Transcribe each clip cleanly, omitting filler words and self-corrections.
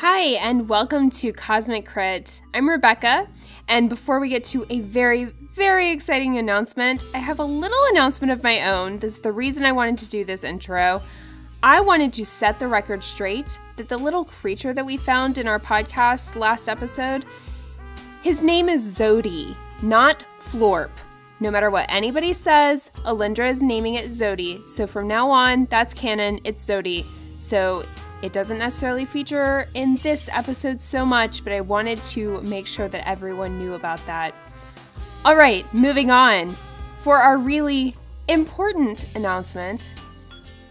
Hi, and welcome to Cosmic Crit. I'm Rebecca, and before we get to a very, very exciting announcement, I have a little announcement of my own. This is the reason I wanted to do this intro. I wanted to set the record straight that the little creature that we found in our podcast last episode, his name is Zodi, not Florp. No matter what anybody says, Alindra is naming it Zodi, so from now on, that's canon, it's Zodi. So it doesn't necessarily feature in this episode so much, but I wanted to make sure that everyone knew about that. All right, moving on. For our really important announcement,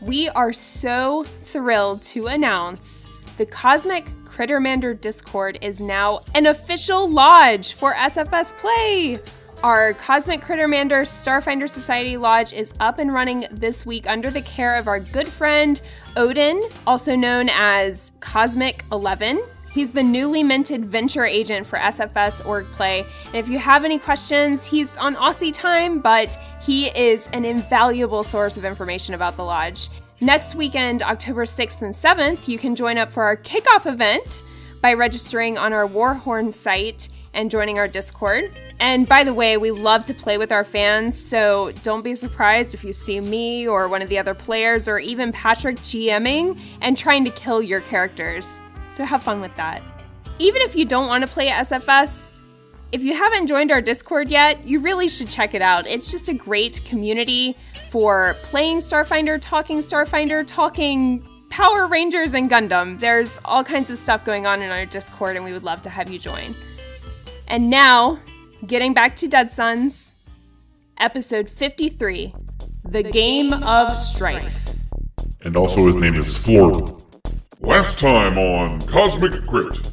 we are so thrilled to announce the Cosmic Crittermander Discord is now an official lodge for SFS Play. Our Cosmic Crittermander Starfinder Society Lodge is up and running this week under the care of our good friend Odin, also known as Cosmic 11. He's the newly minted venture agent for SFS Org Play. And if you have any questions, he's on Aussie time, but he is an invaluable source of information about the lodge. Next weekend, October 6th and 7th, you can join up for our kickoff event by registering on our Warhorn site and joining our Discord. And by the way, we love to play with our fans, so don't be surprised if you see me or one of the other players or even Patrick GMing and trying to kill your characters. So have fun with that. Even if you don't want to play SFS, if you haven't joined our Discord yet, you really should check it out. It's just a great community for playing Starfinder, talking Power Rangers and Gundam. There's all kinds of stuff going on in our Discord, and we would love to have you join. And now, getting back to Dead Sons, episode 53, The Game of Strife. And also his name is Florp. Last time on Cosmic Crit.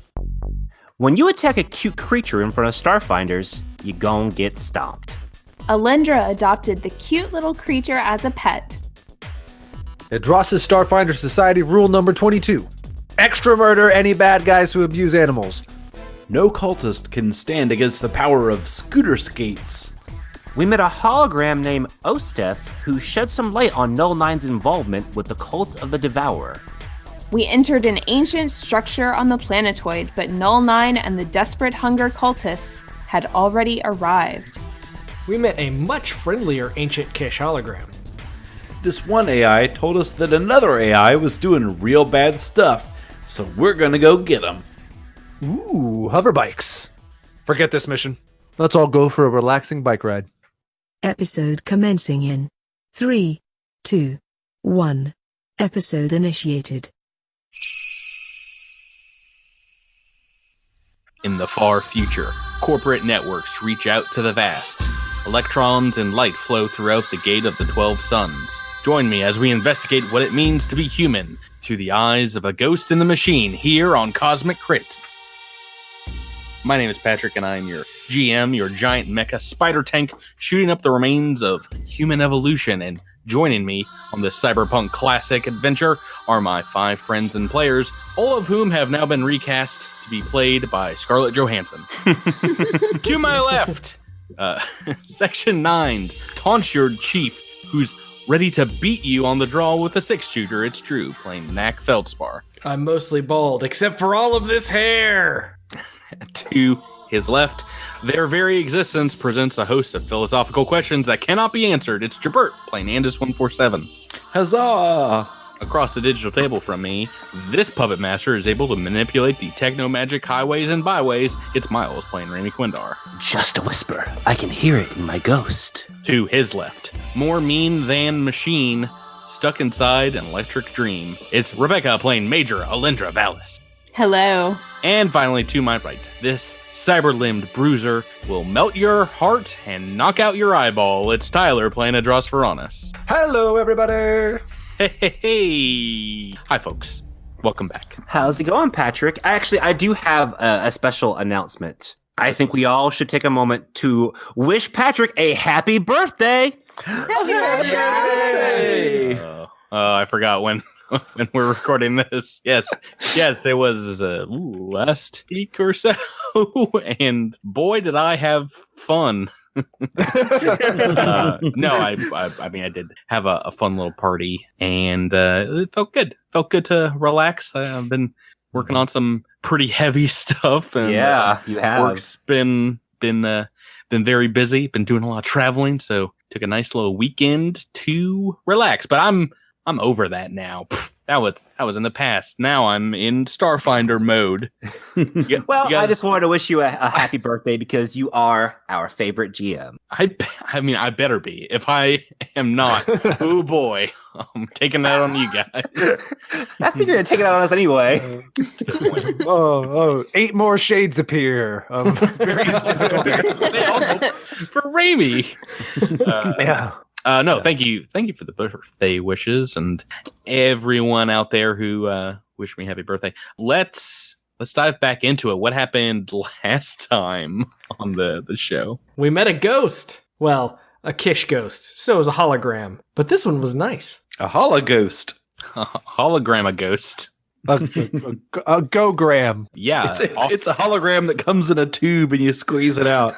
When you attack a cute creature in front of Starfinders, you gon' get stomped. Alindra adopted the cute little creature as a pet. Idrosis Starfinder Society rule number 22. Extra murder any bad guys who abuse animals. No cultist can stand against the power of scooter skates. We met a hologram named Ostef who shed some light on Null Nine's involvement with the Cult of the Devourer. We entered an ancient structure on the planetoid, but Null Nine and the Desperate Hunger cultists had already arrived. We met a much friendlier Ancient Kish hologram. This one AI told us that another AI was doing real bad stuff, so we're gonna go get him. Ooh, hover bikes. Forget this mission. Let's all go for a relaxing bike ride. Episode commencing in 3, 2, 1. Episode initiated. In the far future, corporate networks reach out to the vast. Electrons and light flow throughout the Gate of the 12 Suns. Join me as we investigate what it means to be human through the eyes of a ghost in the machine here on Cosmic Crit. My name is Patrick, and I am your GM, your giant mecha spider tank, shooting up the remains of human evolution. And joining me on this cyberpunk classic adventure are my 5 friends and players, all of whom have now been recast to be played by Scarlett Johansson. To my left, Section 9's tonsured chief, who's ready to beat you on the draw with a 6-shooter. It's Drew, playing Knack Feldspar. I'm mostly bald, except for all of this hair! To his left, their very existence presents a host of philosophical questions that cannot be answered. It's Jabert, playing Andis 147. Huzzah! Across the digital table from me, this puppet master is able to manipulate the techno-magic highways and byways. It's Miles, playing Rami Quindar. Just a whisper. I can hear it in my ghost. To his left, more mean than machine, stuck inside an electric dream. It's Rebecca, playing Major Alindra Vallis. Hello. And finally, to my right, this cyber-limbed bruiser will melt your heart and knock out your eyeball. It's Tyler, playing Adros Veronis. Hello, everybody. Hey. Hi, folks. Welcome back. How's it going, Patrick? Actually, I do have a special announcement. I think we all should take a moment to wish Patrick a happy birthday. Happy birthday! I forgot when we're recording this. Yes, it was last week or so, and boy, did I have fun. No, I mean, I did have a fun little party, and it felt good. Felt good to relax. I've been working on some pretty heavy stuff. And you have. Work's been very busy. Been doing a lot of traveling, so took a nice little weekend to relax. But I'm over that now. That was in the past. Now I'm in Starfinder mode. Well, I just wanted to wish you a happy birthday because you are our favorite GM. I mean, I better be. If I am not, oh boy, I'm taking that on you guys. I think you're gonna take it out on us anyway. Oh, 8 more shades appear of various difficulties. They all go for Raimi. Yeah. No, thank you for the birthday wishes and everyone out there who wished me happy birthday. Let's dive back into it. What happened last time on the show? We met a ghost. Well, a Kish ghost. So it was a hologram. But this one was nice. A hologhost. Hologram a ghost. A go-gram. Yeah. It's a hologram that comes in a tube and you squeeze it out.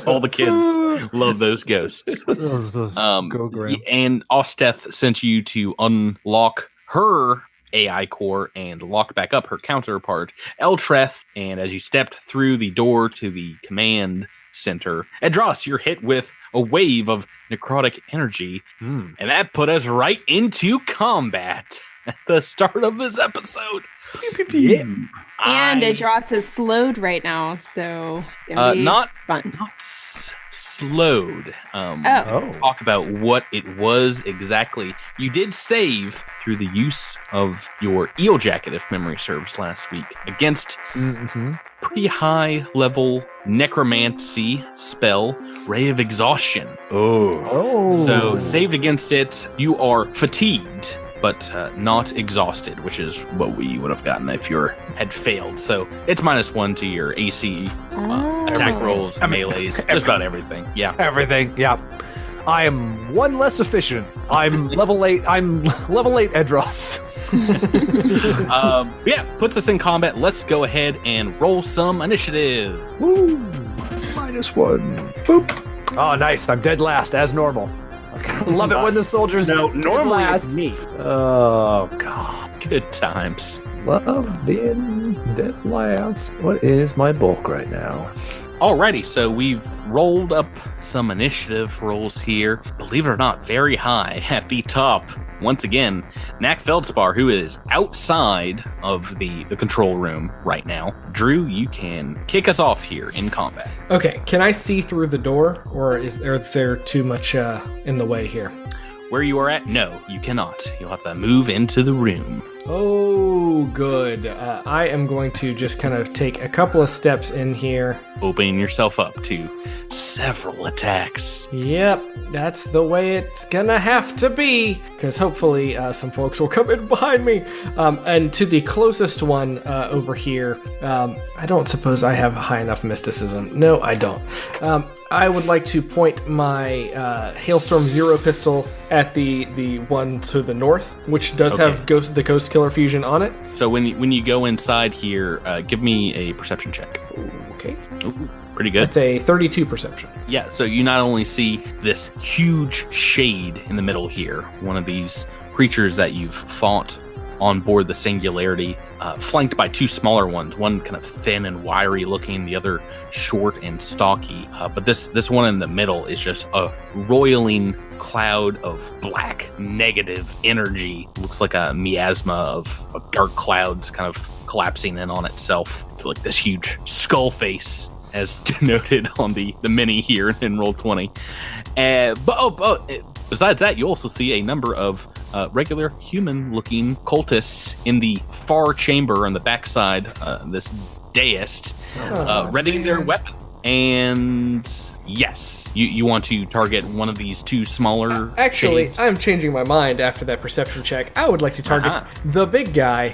All the kids love those ghosts. Those go-gram. And Osteth sent you to unlock her AI core and lock back up her counterpart, Eltreth. And as you stepped through the door to the command center, Edros, you're hit with a wave of necrotic energy. And that put us right into combat at the start of this episode. Yeah. And Idros is slowed right now, so gonna be not fun. Slowed. Talk about what it was exactly. You did save through the use of your eel jacket, if memory serves, last week against pretty high level necromancy spell, Ray of Exhaustion. So saved against it. You are fatigued, but not exhausted, which is what we would have gotten if you had failed. So it's -1 to your AC, attack rolls, melees, just about everything. Yeah. Everything, yeah. I am 1 less efficient. I'm level 8. I'm level 8 Edros. Yeah, puts us in combat. Let's go ahead and roll some initiative. Woo! -1. Boop. Oh, nice. I'm dead last, as normal. Love it when the soldiers Normally it's me. Oh, God. Good times. Love being dead last. What is my bulk right now? Alrighty, so we've rolled up some initiative rolls here. Believe it or not, very high at the top. Once again, Knack Feldspar, who is outside of the control room right now. Drew, you can kick us off here in combat. Okay, can I see through the door, or is there too much in the way here? Where you are at? No, you cannot. You'll have to move into the room. Oh, good. I am going to just kind of take a couple of steps in here. Opening yourself up to several attacks. Yep, that's the way it's gonna have to be, because hopefully some folks will come in behind me. And to the closest one over here, I don't suppose I have high enough mysticism. No, I don't. I would like to point my Hailstorm Zero pistol at the one to the north, which does have the Ghost Killer Fusion on it. So when you go inside here, give me a perception check. Okay. Ooh, pretty good. That's a 32 perception. Yeah, so you not only see this huge shade in the middle here, one of these creatures that you've fought on board the Singularity, flanked by 2 smaller ones, one kind of thin and wiry looking, the other short and stocky. But this one in the middle is just a roiling cloud of black negative energy. Looks like a miasma of dark clouds kind of collapsing in on itself. Like this huge skull face, as denoted on the mini here in Roll20. But besides that, you also see a number of regular human-looking cultists in the far chamber on the backside, this dais, readying their weapon. And yes, you want to target one of these 2 smaller Actually, shades. I'm changing my mind after that perception check. I would like to target the big guy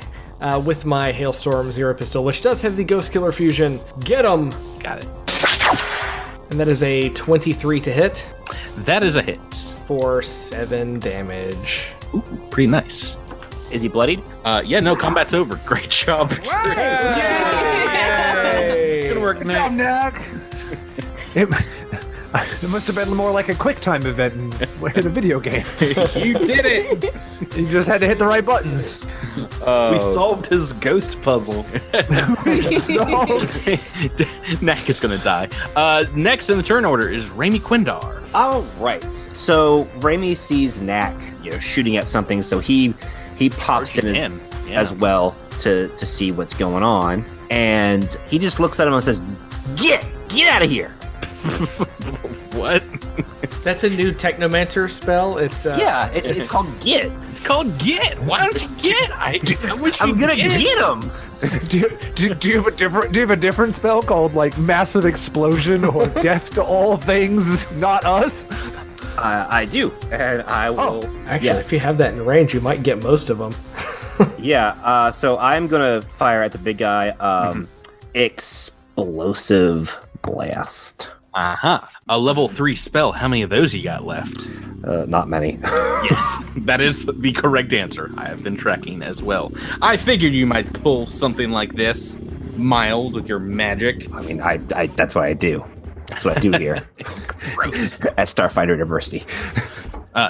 with my Hailstorm Zero pistol, which does have the Ghost Killer Fusion. Get him! Got it. And that is a 23 to hit That is a hit. for 7 damage. Ooh, pretty nice. Is he bloodied? Yeah, no, combat's over. Great job. Good work, Nick. It must have been more like a quick time event in a video game. You did it! You just had to hit the right buttons. We solved his ghost puzzle. Knack is gonna die. Next in the turn order is Raimi Quindar. All right. So Raimi sees Knack, shooting at something, so he pops in as well to see what's going on, and he just looks at him and says, "Get out of here!" What? That's a new Technomancer spell. It's called Get. It's called Get. Why don't you get? I wish I'm gonna get him. Do you have a different spell called like Massive Explosion or Death to All Things Not Us? I do, and I will. Actually, if you have that in range, you might get most of them. So I'm gonna fire at the big guy. Explosive Blast. A level 3 spell. How many of those you got left? Not many. Yes, that is the correct answer. I have been tracking as well. I figured you might pull something like this, Miles, with your magic. I mean, I that's what I do. That's what I do here at Starfinder University.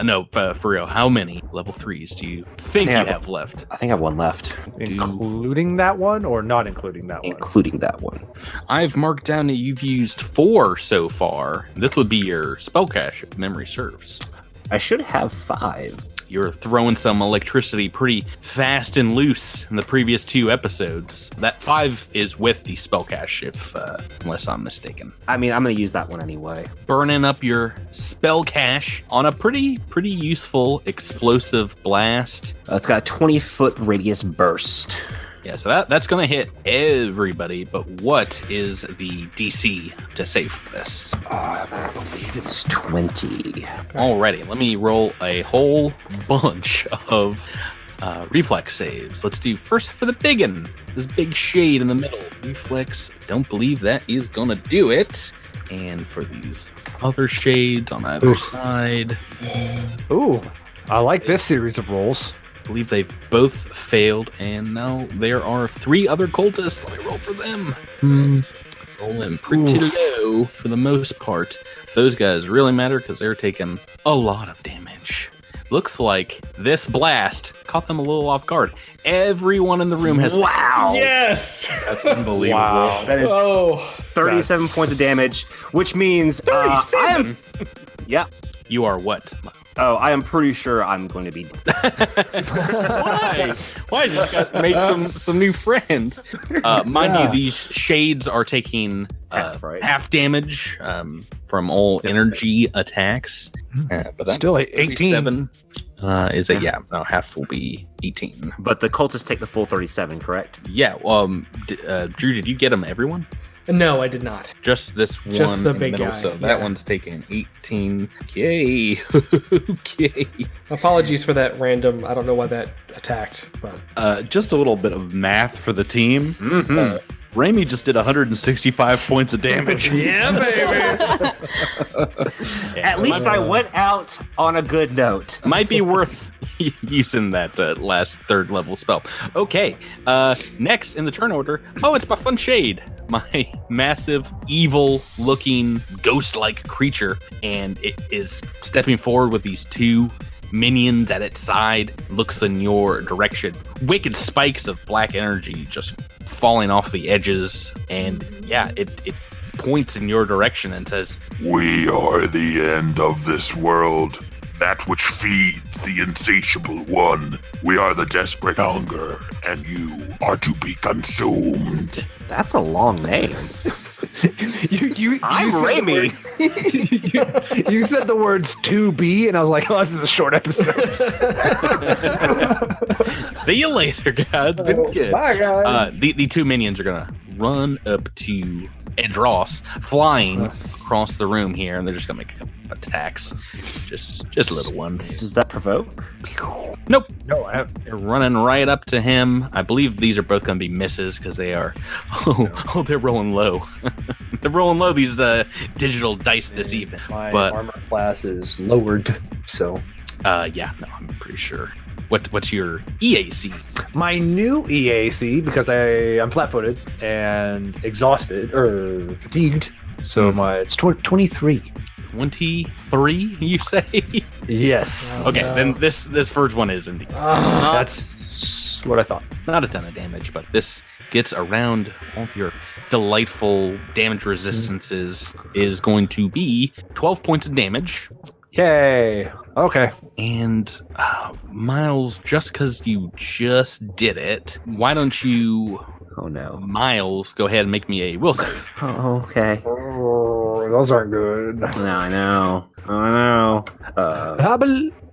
No, for real. How many level 3s do you think you have left? I think I have one left. Including that one or not including that one? Including that one. I've marked down that you've used 4 so far. This would be your spell cache if memory serves. I should have 5. You're throwing some electricity pretty fast and loose in the previous 2 episodes. That 5 is with the spell cache, unless I'm mistaken. I mean, I'm going to use that one anyway. Burning up your spell cache on a pretty useful explosive blast. It's got a 20-foot radius burst. Yeah, so that's going to hit everybody, but what is the DC to save for this? I believe it's 20. Alrighty, let me roll a whole bunch of reflex saves. Let's do first for the big one, this big shade in the middle. Reflex, don't believe that is going to do it. And for these other shades on either side. Ooh, I like this series of rolls. I believe they've both failed, and now there are 3 other cultists. Let me roll for them. Rolling pretty low for the most part. Those guys really matter because they're taking a lot of damage. Looks like this blast caught them a little off guard. Everyone in the room has... Wow! Yes! That's unbelievable. Wow. That is 37 points of damage, which means 37? Yeah. You are what? Oh, I am pretty sure I'm going to be... Why? Why? You just got make some new friends. Mind you, these shades are taking half damage from all energy attacks. But that's Still 18. 37. Half will be 18. But the cultists take the full 37, correct? Yeah. Drew, did you get them? Everyone? No, I did not. Just this one. Just the in big middle, guy, So that yeah. one's taking 18. Okay. Apologies for that random. I don't know why that attacked, but Just a little bit of math for the team. Raimi just did 165 points of damage. yeah, baby. At least I went out on a good note. Might be worth using that last 3rd level spell. Okay, next in the turn order. Oh, it's my fun shade. My massive, evil-looking, ghost-like creature. And it is stepping forward with these 2 minions at its side. Looks in your direction. Wicked spikes of black energy just falling off the edges. And yeah, it points in your direction and says, We are the end of this world, that which feeds the insatiable one. We are the desperate hunger, and you are to be consumed. That's a long name. I'm Raimi. You said the words "to be," and I was like, "Oh, this is a short episode." see you later, guys. Been good. Bye, guys. The 2 minions are gonna run up to Edros, flying across the room here, and they're just gonna make attacks. Just little ones. Does that provoke? Nope. No, I have. They're running right up to him. I believe these are both gonna be misses because they are. Oh, they're rolling low. They're rolling low. These digital dice this evening. My But armor class is lowered, so I'm pretty sure. What's your EAC? my new EAC, because I'm flat-footed and exhausted or fatigued, so it's 23. 23, you say? Yes. Okay, then this first one is indeed. That's what I thought. Not a ton of damage, but this gets around all of your delightful damage resistances. Is going to be 12 points of damage. Yay. Okay. And Miles, just because you just did it, why don't you, Oh no. Miles, go ahead and make me a will save. Oh, okay. Oh, those aren't good. No, I know. I know.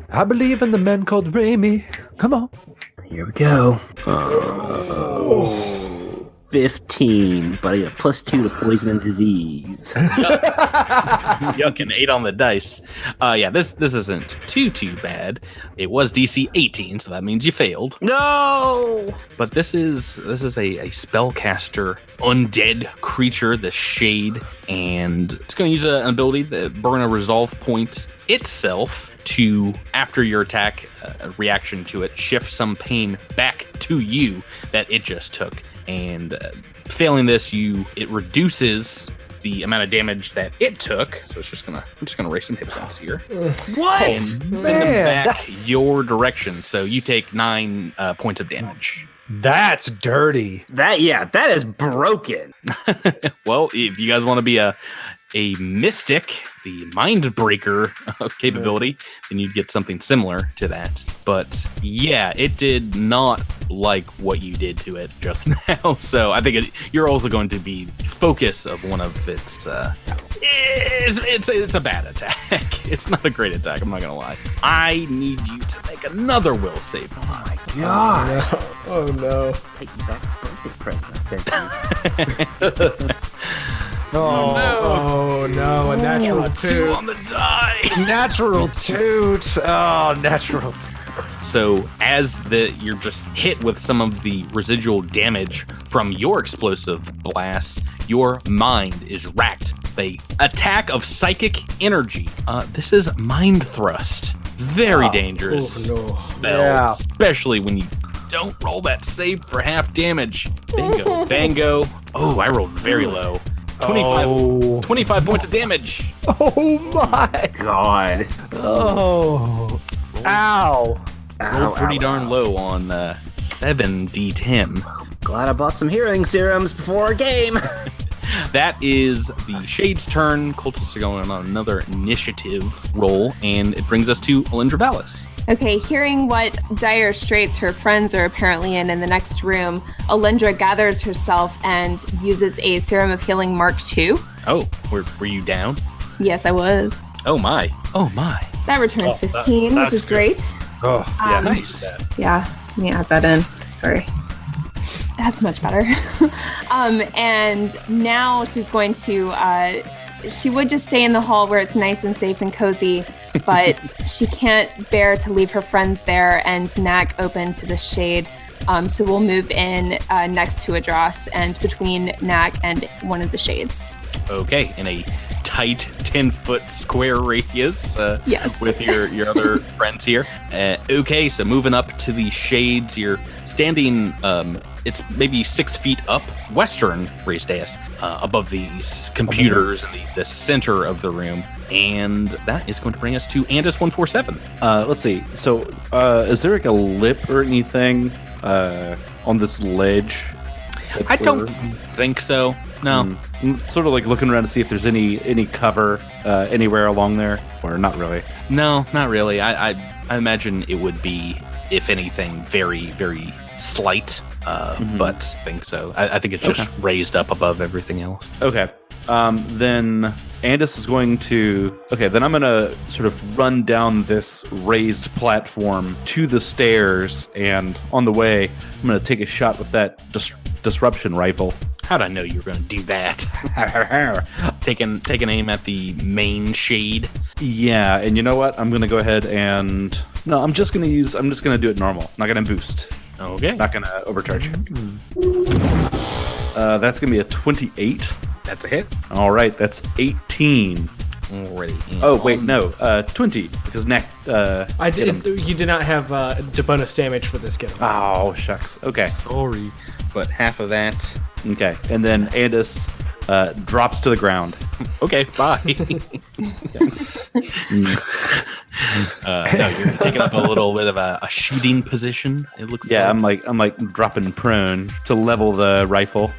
I believe in the man called Raimi. Come on. Here we go. 15, but I get a +2 to poison and disease. Yuck, and 8 on the dice. Yeah, this isn't too bad. It was DC 18, so that means you failed. No! But this is a spellcaster undead creature, the Shade, and it's going to use an ability that burn a resolve point itself to, after your attack reaction to it, shift some pain back to you that it just took. And failing this, it reduces the amount of damage that it took. So I'm just gonna erase some hit points here. What? And send them back your direction. So you take 9 points of damage. That's dirty. That is broken. Well, if you guys want to be a mystic, the mind breaker capability, then you'd get something similar to that. But yeah, it did not like what you did to it just now. So I think you're also going to be focus of one of its. It's a bad attack. It's not a great attack. I'm not gonna lie. I need you to make another will save. Oh my god. Oh no. Take me back the birthday present I sent you. Oh no, a natural 2 2. on the die. Natural toot. Oh, natural toot. So as you're just hit with some of the residual damage from your explosive blast, your mind is racked with a attack of psychic energy. This is Mind Thrust. Very dangerous spell, especially when you don't roll that save for half damage. Bango. Oh, I rolled very low. 25 points of damage. Oh my God. Oh. Ow. Rolled pretty darn low on 7d10. Glad I bought some healing serums before our game. That is the Shade's turn. Cultists are going on another initiative roll, and it brings us to Alindra Vallis. Okay, hearing what dire straits her friends are apparently in the next room, Alindra gathers herself and uses a Serum of Healing Mark II. Oh, were you down? Yes, I was. Oh my. That returns 15, which is great. Oh, yeah, Nice. Yeah, let me add that in. Sorry. That's much better. And now she's going to, she would just stay in the hall where it's nice and safe and cozy, but she can't bear to leave her friends there and Knack open to the Shade. So we'll move in next to Adros and between Knack and one of the Shades. Okay, in a tight 10-foot square radius Yes. with your other friends here. Okay, so moving up to the Shades, you're standing, it's maybe 6 feet up, western raised dais, above these computers in the center of the room. And that is going to bring us to Andis 147. Let's see. So, is there like a lip or anything on this ledge? I don't think so. No. Sort of like looking around to see if there's any cover anywhere along there, or not really. No, not really. I imagine it would be, if anything, very, very slight. But I think so. I think it's just raised up above everything else. Okay. Then Andis is going to... Okay, then I'm going to sort of run down this raised platform to the stairs, and on the way, I'm going to take a shot with that disruption rifle. How'd I know you were going to do that? Take an aim at the main Shade. Yeah, and you know what? I'm going to go ahead and... No, I'm just going to do it normal. Not going to boost. Okay. Not going to overcharge. That's going to be a 28. That's a hit. All right, that's 18. Already. Oh, wait, no. 20, because Knack... You did not have the bonus damage for this kid. Oh, shucks. Okay. Sorry, but half of that. Okay, and then Andis drops to the ground. Okay, bye. No, you're taking up a little bit of a shooting position. It looks. Yeah, like. I'm like dropping prone to level the rifle.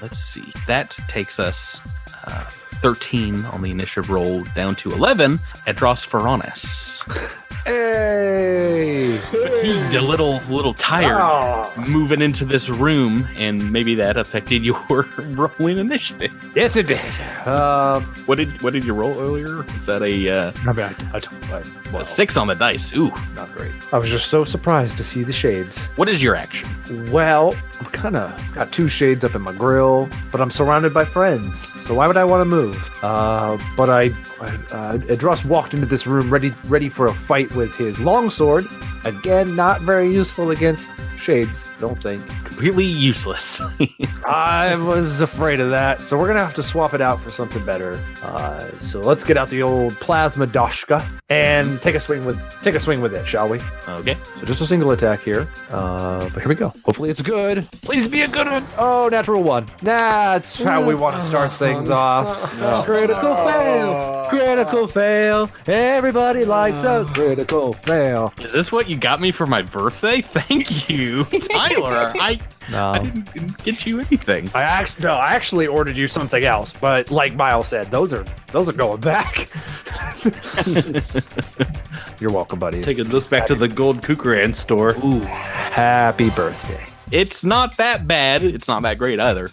Let's see. That takes us 13 on the initiative roll down to 11. Edros Ferranis. Hey! Fatigued, a little tired, moving into this room, and maybe that affected your rolling initiative. Yes, it did. What did you roll earlier? Is that a 6 on the dice? Ooh, not great. I was just so surprised to see the shades. What is your action? Well, I'm kind of got 2 shades up in my grill, but I'm surrounded by friends. So why would I want to move? But Edros walked into this room ready for a fight with his longsword. Again, not very useful against shades, don't think. Completely useless. I was afraid of that, so we're gonna have to swap it out for something better. So let's get out the old plasma doshka and take a swing with it, shall we? Okay. So just a single attack here. But here we go. Hopefully it's good. Please be a good one. Oh, natural 1. That's how we want to start things off. Critical fail. Critical fail. Everybody likes a critical fail. Is this what you got me for my birthday? Thank you, Tyler. I didn't get you anything. I actually ordered you something else, but like Miles said, those are going back. You're welcome, buddy. Taking this back to the Gold Kukuran store. Ooh, happy birthday. It's not that bad. It's not that great either.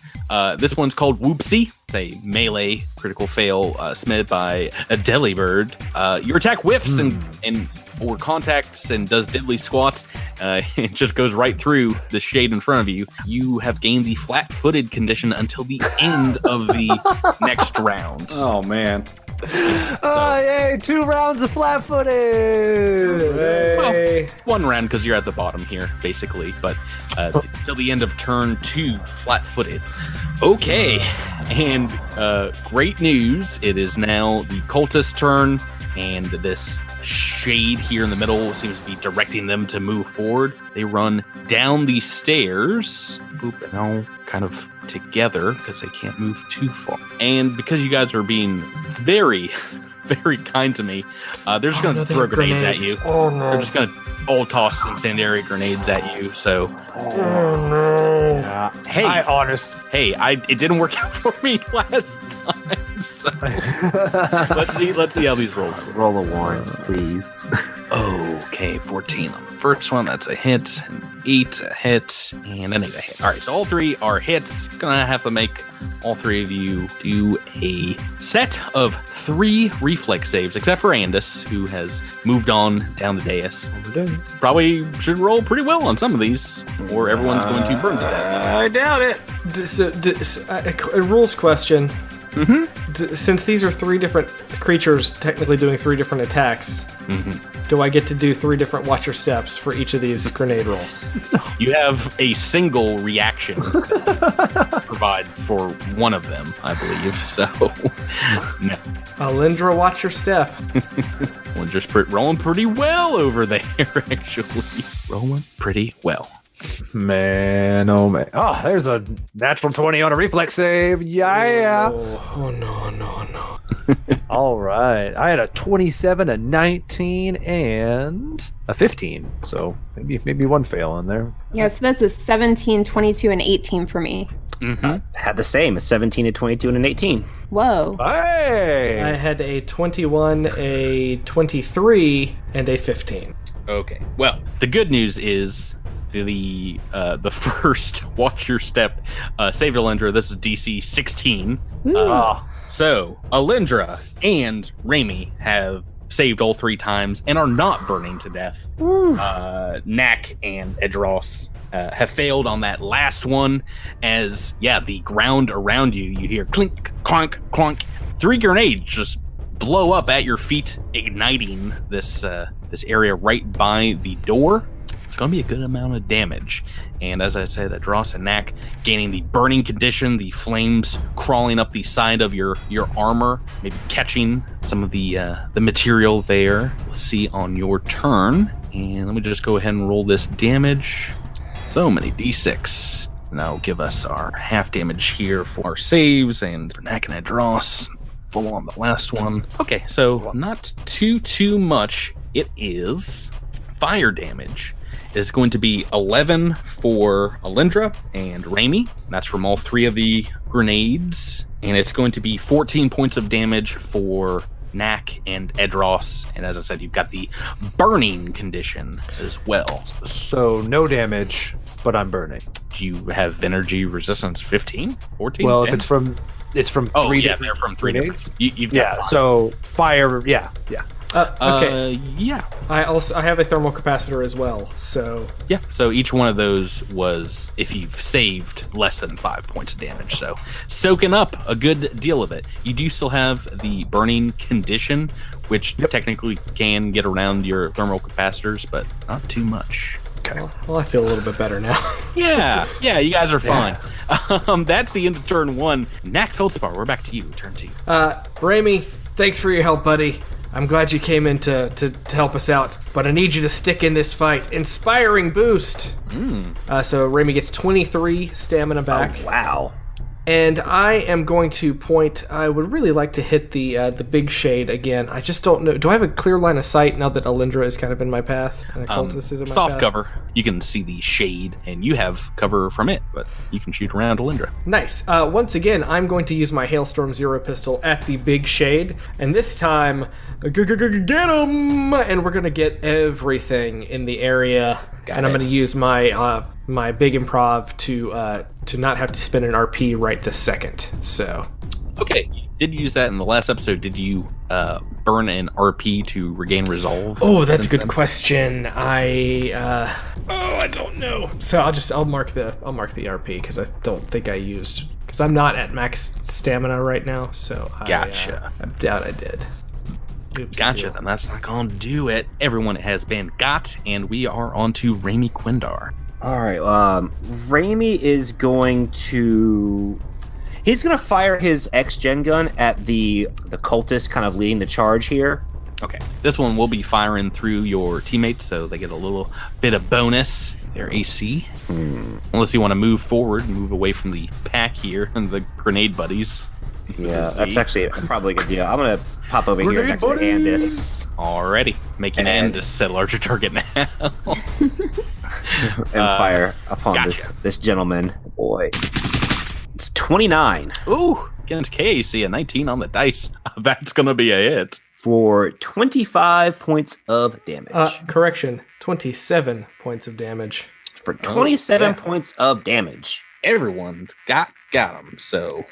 This one's called Whoopsie. It's a melee critical fail submitted by a Delibird. Your attack whiffs and or contacts and does diddly squats. It just goes right through the shade in front of you. You have gained the flat-footed condition until the end of the next round. Oh, man. Oh, yay! 2 rounds of flat-footed! Well, 1 round because you're at the bottom here, basically. But till the end of turn 2, flat-footed. Okay, and great news. It is now the cultist turn, and this shade here in the middle seems to be directing them to move forward. They run down the stairs, boop, now kind of together because they can't move too far. And because you guys are being very, very kind to me, they're just going to throw grenades at you. Oh, no. They're just going to all toss incendiary grenades at you. So, hey, it didn't work out for me last time. So let's see how these roll. Roll a 1, please. Okay, 14 on the first one. That's a hit. An 8 a hit, and an 8 a hit. All right, so all 3 are hits. Gonna have to make all 3 of you do a set of 3 reflex saves, except for Andis, who has moved on down the dais. Probably should roll pretty well on some of these, or everyone's going to burn to death. I doubt it. A rules question. Since these are 3 different creatures technically doing 3 different attacks, do I get to do 3 different watch your steps for each of these grenade rolls? You have a single reaction to provide for one of them, I believe. So, no. Alindra, watch your step. Well, just rolling pretty well over there, actually. Rolling pretty well. Man, oh man. Oh, there's a natural 20 on a reflex save. Yeah. Oh no. All right. I had a 27, a 19, and a 15. So maybe 1 fail in there. Yeah, so that's a 17, 22, and 18 for me. Had the same, a 17, a 22, and an 18. Whoa. Hey! I had a 21, a 23, and a 15. Okay. Well, the good news is the first watch your step saved Alindra. This is DC 16. So Alindra and Raimi have saved all 3 times and are not burning to death. Knack and Edros have failed on that last one, as the ground around you hear clink, clunk, clunk. 3 grenades just blow up at your feet, igniting this area right by the door. It's going to be a good amount of damage. And as I said, Edros and Knack gaining the burning condition, the flames crawling up the side of your armor, maybe catching some of the material there. We'll see on your turn. And let me just go ahead and roll this damage. So many d6. Now give us our half damage here for our saves, and for Knack and Dross, full on the last one. Okay, so not too much. It is fire damage. Is going to be 11 for Alindra and Raimi. That's from all 3 of the grenades. And it's going to be 14 points of damage for Knack and Edros. And as I said, you've got the burning condition as well. So no damage, but I'm burning. Do you have energy resistance 15? 14? Well, 10? if it's from 3 Oh, yeah, different they're from 3 grenades. different. You've got Yeah, fire. so fire, yeah. Okay. Yeah. I have a thermal capacitor as well, so Yeah, so each one of those was if you've saved less than 5 points of damage. So soaking up a good deal of it. You do still have the burning condition, which technically can get around your thermal capacitors, but not too much. well, I feel a little bit better now. Yeah, you guys are fine. That's the end of turn 1. Knack Feldspar, we're back to you. Turn 2. Raimi, thanks for your help, buddy. I'm glad you came in to help us out, but I need you to stick in this fight. Inspiring boost. So Raimi gets 23 stamina back. Oh, wow. And I am going to point. I would really like to hit the big shade again. I just don't know. Do I have a clear line of sight now that Alindra is kind of in my path and a cultist is in my Soft path? cover. You can see the shade, and you have cover from it, but you can shoot around Alindra. Nice. Once again, I'm going to use my Hailstorm Zero pistol at the big shade, and this time, get him! And we're gonna get everything in the area. I'm gonna use my my big improv to not have to spend an RP right this second. So. Okay, you did use that in the last episode. Did you burn an RP to regain resolve? Oh, that's a good question. I don't know. So I'll mark the RP because I don't think I used, because I'm not at max stamina right now. So Gotcha. I doubt I did. Oops, Gotcha, then that's not gonna do it. Everyone has been got, and we are on to Raimi Quindar. All right. Raimi is going to. He's going to fire his X-Gen gun at the cultist kind of leading the charge here. Okay, this one will be firing through your teammates, so they get a little bit of bonus. Their AC. Unless you want to move forward, move away from the pack here and the grenade buddies. Yeah, that's actually probably a good deal. I'm going to pop over here next to Andis. Alrighty, making Andis a larger target now. And fire upon this gentleman. Boy. It's 29. Ooh, against KAC, a 19 on the dice. That's going to be a hit. For 25 points of damage. Correction, 27 points of damage. For 27 points of damage. Everyone's got him, so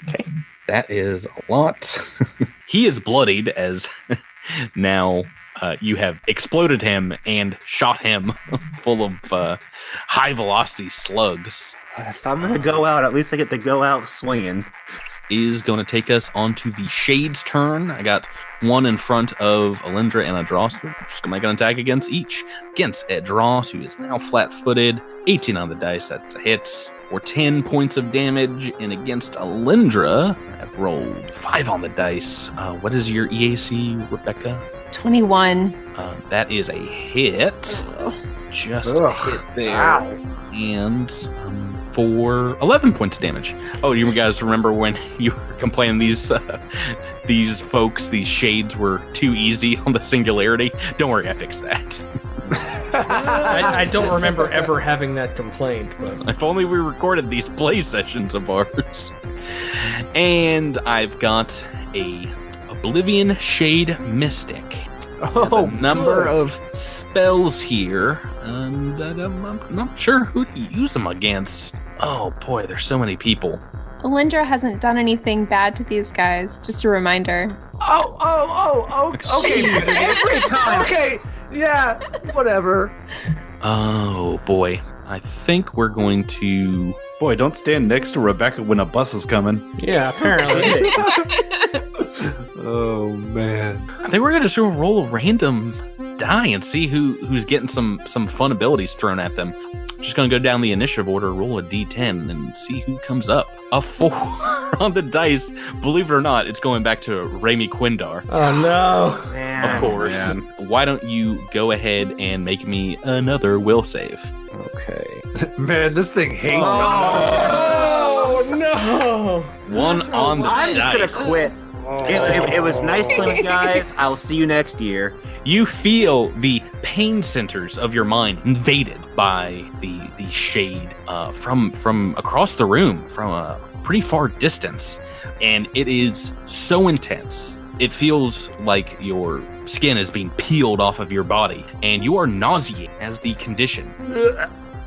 okay. That is a lot. He is bloodied as now you have exploded him and shot him full of high velocity slugs. If I'm going to go out, at least I get to go out swinging. Is going to take us onto the Shade's turn. I got one in front of Alindra and Adros. Just going to make an attack against each. Against Adros, who is now flat-footed. 18 on the dice, that's a hit. For 10 points of damage. And against Alindra, I've rolled 5 on the dice. What is your EAC, Rebecca? 21. That is a hit. Just a hit there. Wow. And for 11 points of damage. Oh, you guys remember when you were complaining these folks, these shades were too easy on the singularity? Don't worry, I fixed that. I don't remember ever having that complaint, but If only we recorded these play sessions of ours. And I've got a Oblivion Shade Mystic. Oh, a number of spells here, and I'm not sure who to use them against. Oh boy, there's so many people. Alindra hasn't done anything bad to these guys. Just a reminder. Okay. Every time. Okay, yeah, whatever. Oh boy, I think we're going to. Boy, don't stand next to Rebecca when a bus is coming. yeah, apparently. Oh man. I think we're going to just roll a random die and see who's getting some fun abilities thrown at them. Just going to go down the initiative order, roll a d10, and see who comes up. A 4 on the dice. Believe it or not, it's going back to Raimi Quindar. Oh no. Man, Of course. man. Why don't you go ahead and make me another will save? Okay. Man, this thing hates. Oh no! One on the I'm just gonna dice. quit. It was nice playing, guys. I'll see you next year. You feel the pain centers of your mind invaded by the shade from across the room, from a pretty far distance, and it is so intense. It feels like your skin is being peeled off of your body, and you are nauseated as the condition.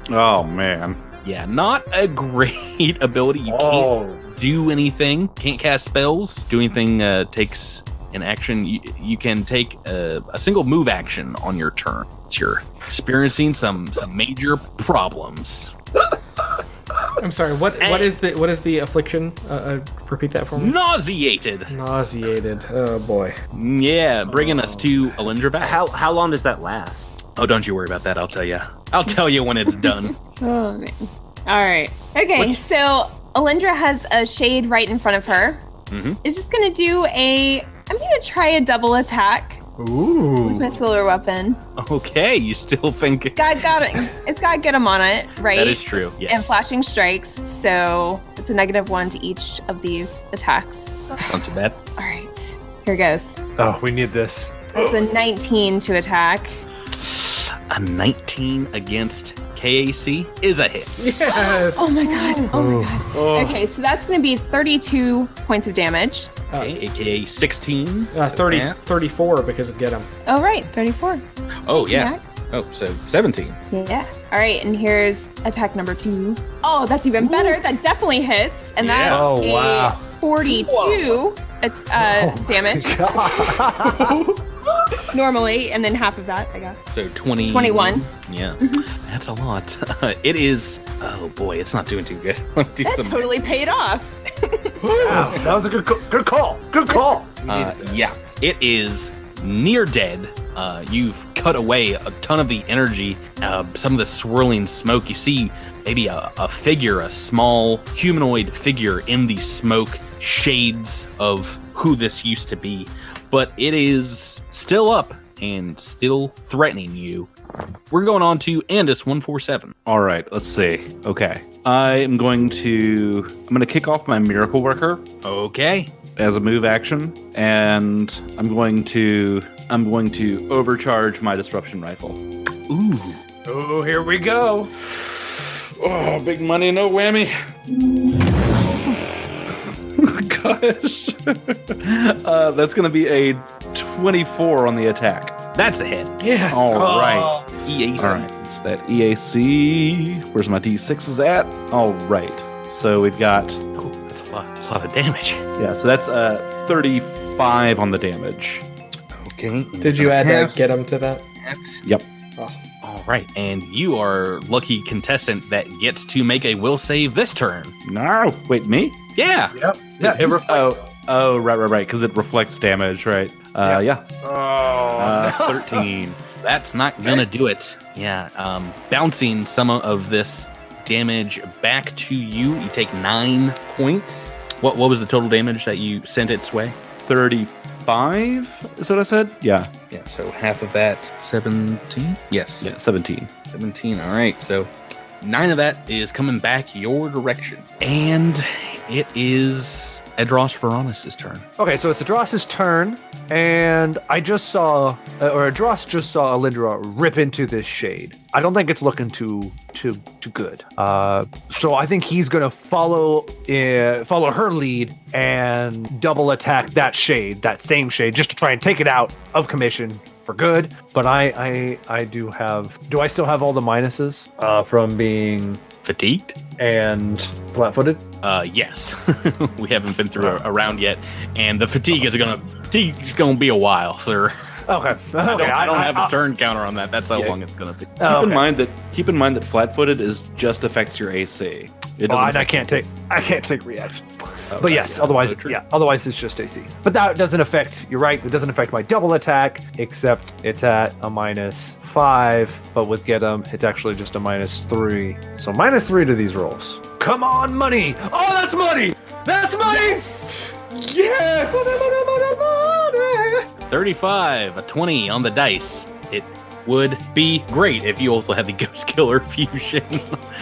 Oh man. Yeah, not a great ability. You can't do anything, can't cast spells, do anything takes an action. You can take a single move action on your turn. You're experiencing some major problems. I'm sorry. What is the affliction? Repeat that for me. Nauseated. Nauseated. Oh boy. Yeah, bringing us to Alindra Vaz. How long does that last? Oh, don't you worry about that. I'll tell you. I'll tell you when it's done. Oh, man. All right. Okay, so Alindra has a shade right in front of her. Mm-hmm. It's just going to do I'm going to try a double attack with my solar weapon. Okay, you still think It's got to get him on it, right? that is true? Yes. And flashing strikes, so it's a -1 to each of these attacks. That's not too bad. All right, here goes. Oh, we need this. That's a 19 to attack. A 19 against KAC is a hit. Yes. Oh my god. Oh my god. Okay, so that's going to be 32 points of damage. Okay, aka 16. 34 because of get him. Oh, right, 34. Oh, yeah. Oh, so 17. Yeah. All right, and here's attack number 2. Oh, that's even better. That definitely hits. And that's Oh, wow. 42 damage. Normally, and then half of that, I guess. So 20. 21. Yeah, that's a lot. It is. Oh boy, it's not doing too good. Let me do That some. totally paid off. Wow, that was a good call. Good call. Yeah, it is near dead. You've cut away a ton of the energy, some of the swirling smoke. You see maybe a figure, a small humanoid figure in the smoke shades of who this used to be. But it is still up and still threatening you. We're going on to Andis 147. All right, let's see. Okay. I'm going to kick off my Miracle Worker Okay. as a move action, and I'm going to overcharge my Disruption Rifle. Ooh. Oh, here we go. Oh, big money, no whammy. Gosh. That's going to be a 24 on the attack. That's a hit. Yes. All right. EAC. All right. It's that EAC. Where's my D6s at? All right. So we've got... Oh, that's a lot of damage. Yeah, so that's 35 on the damage. Okay. Did you add that get him to that? Yep. Awesome. All right. And you are lucky contestant that gets to make a will save this turn. No. Wait, me? Yeah. Yep. Yeah, it reflects. Oh, right. Because it reflects damage, right? Yeah. 13. That's not gonna do it. Yeah. Bouncing some of this damage back to you. You take 9 points. What was the total damage that you sent its way? 35 is what I said? Yeah. Yeah. So half of that, 17. Yes. Yeah, 17. 17. All right. So 9 of that is coming back your direction, and it is Edros Varonis' turn. Okay, so it's Adros's turn, and Adros just saw Alindra rip into this shade. I don't think it's looking too good. So I think he's gonna follow her lead and double attack that same shade, just to try and take it out of commission for good. But I do I still have all the minuses from being Fatigued? and flat-footed? Yes. We haven't been through a round yet, and the fatigue is gonna be a while, sir. Okay. I don't have a turn counter on that. That's how long it's gonna be. Keep in mind that flat-footed just affects your AC. It doesn't And I affect can't take reaction. Okay, But yes, yeah, otherwise, so true. otherwise it's just AC. But that doesn't affect. You're right. It doesn't affect my double attack, except it's at a -5. But with get 'em, it's actually just a -3. So -3 to these rolls. Come on, money! Oh, that's money! That's money! Yes. 35, a 20 on the dice. It would be great if you also had the Ghost Killer fusion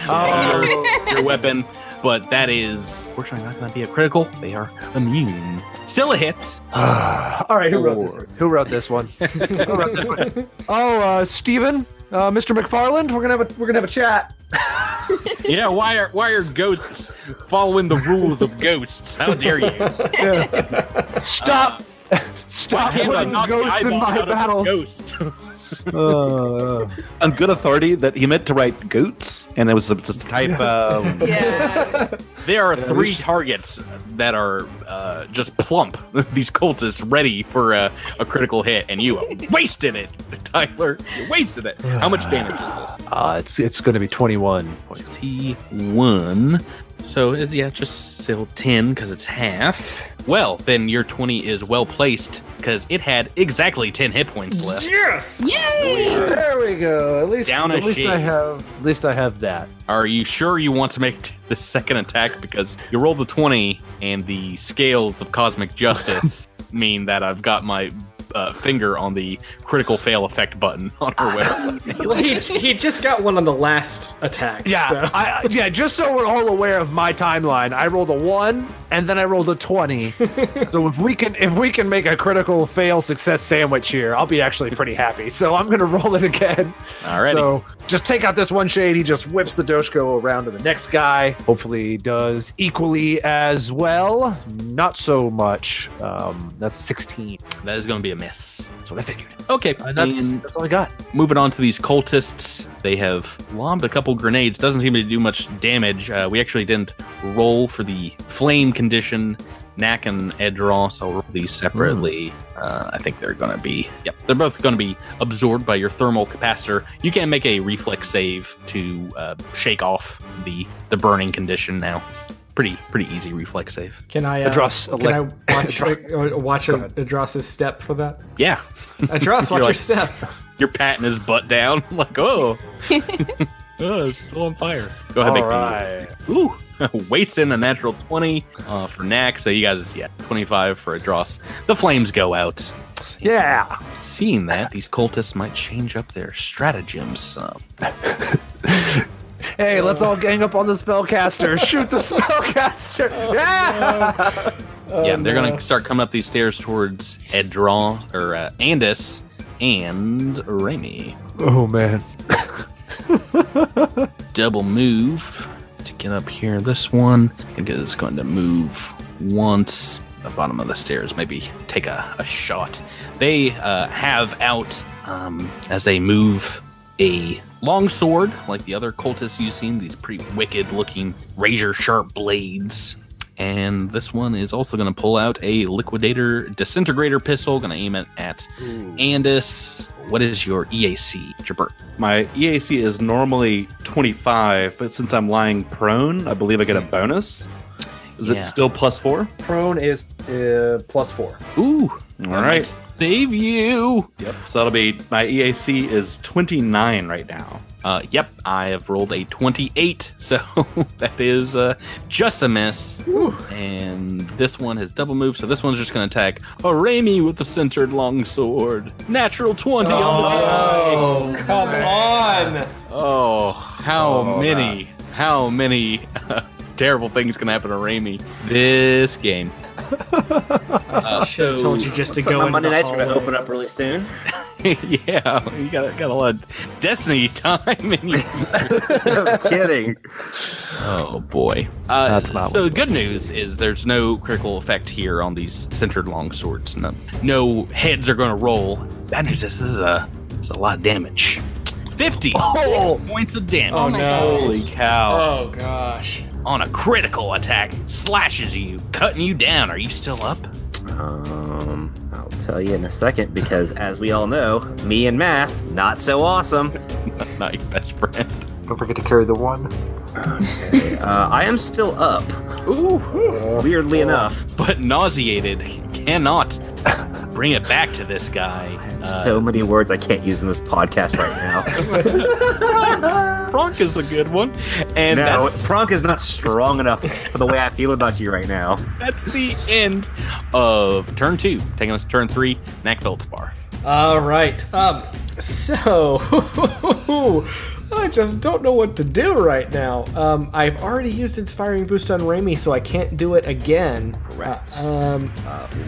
on your weapon. But that is, fortunately, not going to be a critical. They are immune. Still a hit. All right, who wrote this one? Oh, Steven, Mr. McFarland, we're gonna have a chat. Yeah, why are ghosts following the rules of ghosts? How dare you? Yeah. Stop putting ghosts in my battles. On good authority that he meant to write goats, and it was just a typo. Yeah. There are 3 targets that are just plump. These cultists ready for a critical hit, and you wasted it, Tyler. You wasted it. How much damage is this? It's going to be 21. 21. So, just still 10 because it's half. Well, then your 20 is well placed because it had exactly 10 hit points left. Yes! Yay! There we go. At least shade. At least I have that. Are you sure you want to make the second attack? Because you rolled the 20 and the scales of cosmic justice mean that I've got my finger on the critical fail effect button on our website. He just got one on the last attack. Yeah, so. Just so we're all aware of my timeline, I rolled a 1 and then I rolled a 20. So if we can make a critical fail success sandwich here, I'll be actually pretty happy. So I'm gonna roll it again. Alrighty. So just take out this one shade. He just whips the Doshko around to the next guy. Hopefully does equally as well. Not so much. That's a 16. That is going to be a miss. That's what I figured. Okay, That's all I got. moving on to these cultists. They have lobbed a couple grenades. Doesn't seem to do much damage. We actually didn't roll for the flame condition. Knack and Edraw, so I'll roll these separately. I think they're going to be... Yep, they're both going to be absorbed by your thermal capacitor. You can make a reflex save to shake off the burning condition now. Pretty easy reflex save. Can I watch Adras's step for that? Yeah. Adras, watch your step. You're patting his butt down. Like, oh. Oh, it's still on fire. Go ahead, All right. Ooh. Wasting a natural 20 for Knack. So you guys, 25 for Adras. The flames go out. Yeah. Seeing that, these cultists might change up their stratagems some. Hey, let's all gang up on the spellcaster. Shoot the spellcaster. Yeah. They're going to start coming up these stairs towards Edraw, or Andis, and Raimi. Oh, man. Double move to get up here. This one, I think, is going to move once. The bottom of the stairs, maybe take a shot. They have out, as they move, a long sword, like the other cultists you've seen, these pretty wicked looking razor sharp blades. And this one is also going to pull out a liquidator disintegrator pistol, going to aim it at Andis. What is your EAC, Jabert? My EAC is normally 25, but since I'm lying prone, I believe I get a bonus. Is it still +4? Prone is +4. Ooh, all right. Save you. Yep. So that'll be, my EAC is 29 right now. Yep, I have rolled a 28, so that is just a miss. Ooh. And this one has double move, so this one's just going to attack Raimi with the centered longsword. Natural 20 on the die. Oh, come on. Oh, how many terrible things can happen to Raimi this game. Should have told you just to go in. Monday night's going to open up really soon. Yeah, you got a lot of Destiny time in you. I'm kidding. Oh boy. That's not so. The good news is there's no critical effect here on these centered longswords. No heads are going to roll. Bad news is this is a lot of damage. 56 points of damage. Oh no! Holy cow! Oh gosh! On a critical attack, slashes you, cutting you down. Are you still up? I'll tell you in a second, because as we all know, me and math, not so awesome. Not your best friend. Don't forget to carry the 1. Okay, I am still up. Ooh. Weirdly enough. But nauseated, cannot bring it back to this guy. So many words I can't use in this podcast right now. Pronk is a good one. And no, Pronk is not strong enough for the way I feel about you right now. That's the end of turn 2. Taking us to turn 3, Knack Feldspar. All right. So I just don't know what to do right now. I've already used Inspiring Boost on Raimi, so I can't do it again. Correct.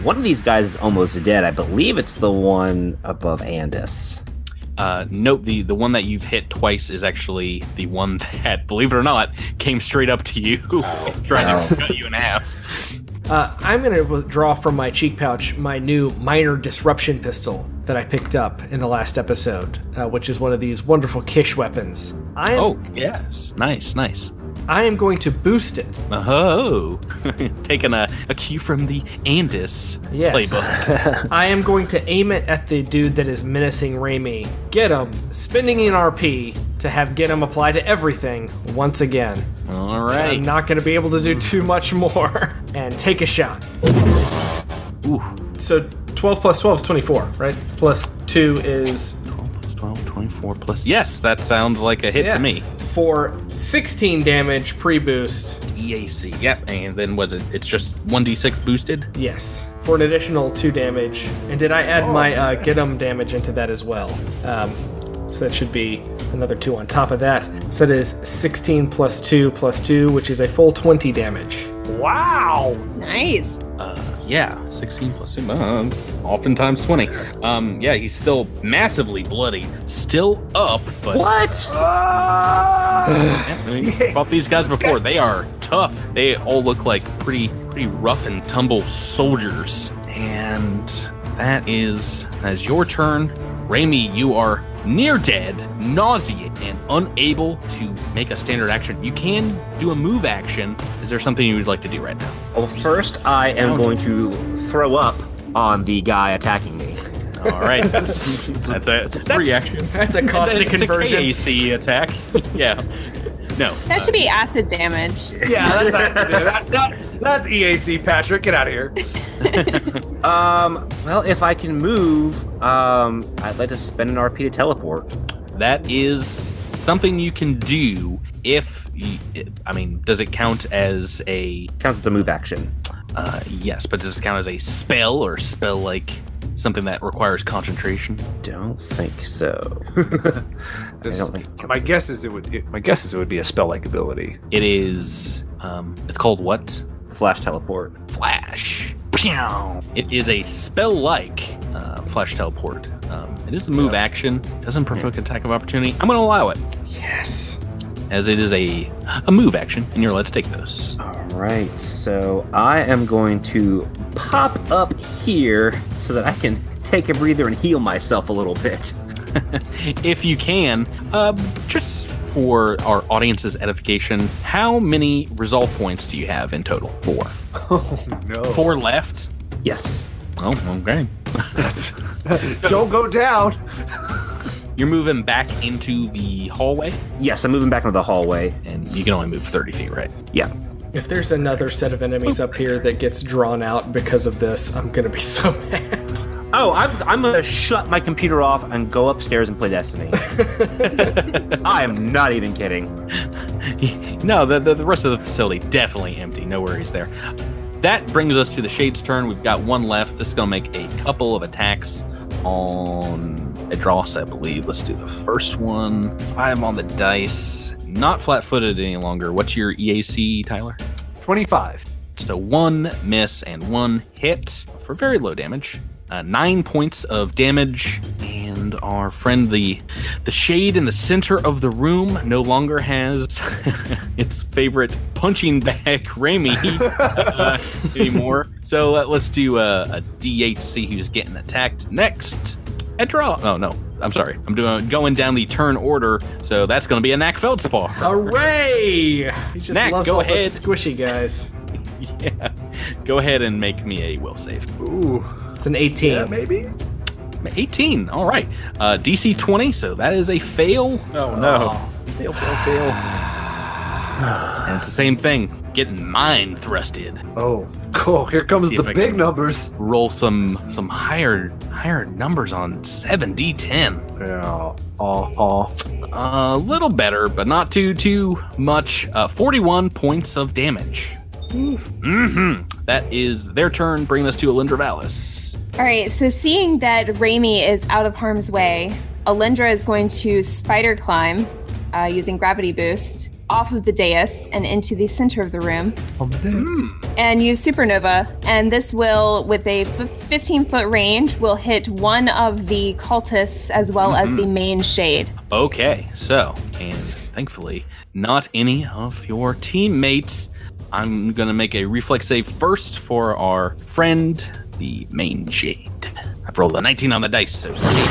One of these guys is almost dead. I believe it's the one above Andis. Nope, the one that you've hit twice is actually the one that, believe it or not, came straight up to you, trying to cut you in half. I'm going to withdraw from my cheek pouch my new minor disruption pistol that I picked up in the last episode, which is one of these wonderful Kish weapons. Yes. Nice. I am going to boost it. Oh, taking a cue from the Andis playbook. I am going to aim it at the dude that is menacing Raimi. Get him, spending an RP to have get him apply to everything once again. All right. I'm not going to be able to do too much more. And take a shot. Ooh. So 12 plus 12 is 24, right? Plus 2 is... 12 plus 12, 24 plus... Yes, that sounds like a hit to me. For 16 damage pre-boost. EAC, yep. And then it's just 1d6 boosted? Yes. For an additional 2 damage. And did I add my get 'em damage into that as well? So that should be another 2 on top of that. So that is 16 plus 2 plus 2, which is a full 20 damage. Wow! Nice. Yeah, 16 plus 2, oftentimes 20. Yeah, he's still massively bloody, still up, but... What? Yeah, I mean, fought these guys before. They are tough. They all look like pretty rough and tumble soldiers. And that is your turn. Raimi, you are near dead, nauseated, and unable to make a standard action. You can do a move action. Is there something you would like to do right now? Well, first I am going to throw up on the guy attacking me. All right, that's a free action. That's a caustic conversion. It's a KAC attack. Yeah. No. That should be acid damage. Yeah, that's acid damage. That's EAC, Patrick. Get out of here. Well, if I can move, I'd like to spend an RP to teleport. That is something you can do if, does it count as a... Counts as a move action. Yes, but does it count as a spell or spell-like something that requires concentration? Don't think so. My guess is it would be a spell-like ability. It is, it's called what? Flash teleport. Flash. Pew! It is a spell-like flash teleport. It is a move action. Doesn't provoke attack of opportunity. I'm going to allow it. Yes. As it is a move action, and you're allowed to take those. All right, so I am going to pop up here so that I can take a breather and heal myself a little bit. If you can, just for our audience's edification, how many resolve points do you have in total? 4. Oh, no. 4 left? Yes. Oh, okay. Don't go down. You're moving back into the hallway, Yes, I'm moving back into the hallway. and you can only move 30 feet, right? Yeah. If there's another set of enemies up here that gets drawn out because of this, I'm going to be so mad. Oh, I'm going to shut my computer off and go upstairs and play Destiny. I am not even kidding. No, the rest of the facility definitely empty. No worries there. That brings us to the Shade's turn. We've got 1 left. This is going to make a couple of attacks on Edros, I believe. Let's do the first one. 5 on the dice. Not flat-footed any longer. What's your EAC, Tyler? 25. So 1 miss and 1 hit for very low damage. 9 points of damage, and our friend the shade in the center of the room no longer has its favorite punching bag Raimi anymore. So let's do a D8 to see who's getting attacked next. Draw. Oh no, I'm sorry. I'm going down the turn order, so that's going to be a Knack Feldspar. Hooray! He just Knack, loves go all ahead. the squishy guys. Yeah. Go ahead and make me a will save. Ooh. It's an 18. Yeah, maybe? 18. All right. DC 20, so that is a fail. Oh, no. Fail. And it's the same thing. Getting mind thrusted. Oh, cool. Here comes See the if I big can numbers. Roll some higher numbers on 7d10. Yeah. A little better, but not too much. 41 points of damage. That is their turn, bringing us to Alindra Valis. All right, so seeing that Raimi is out of harm's way, Alindra is going to spider climb using gravity boost off of the dais and into the center of the room and use supernova. And this will, with a 15-foot range, will hit one of the cultists as well as the main shade. Okay, so, and thankfully, not any of your teammates. I'm going to make a reflex save first for our friend, the main shade. I've rolled a 19 on the dice, so save.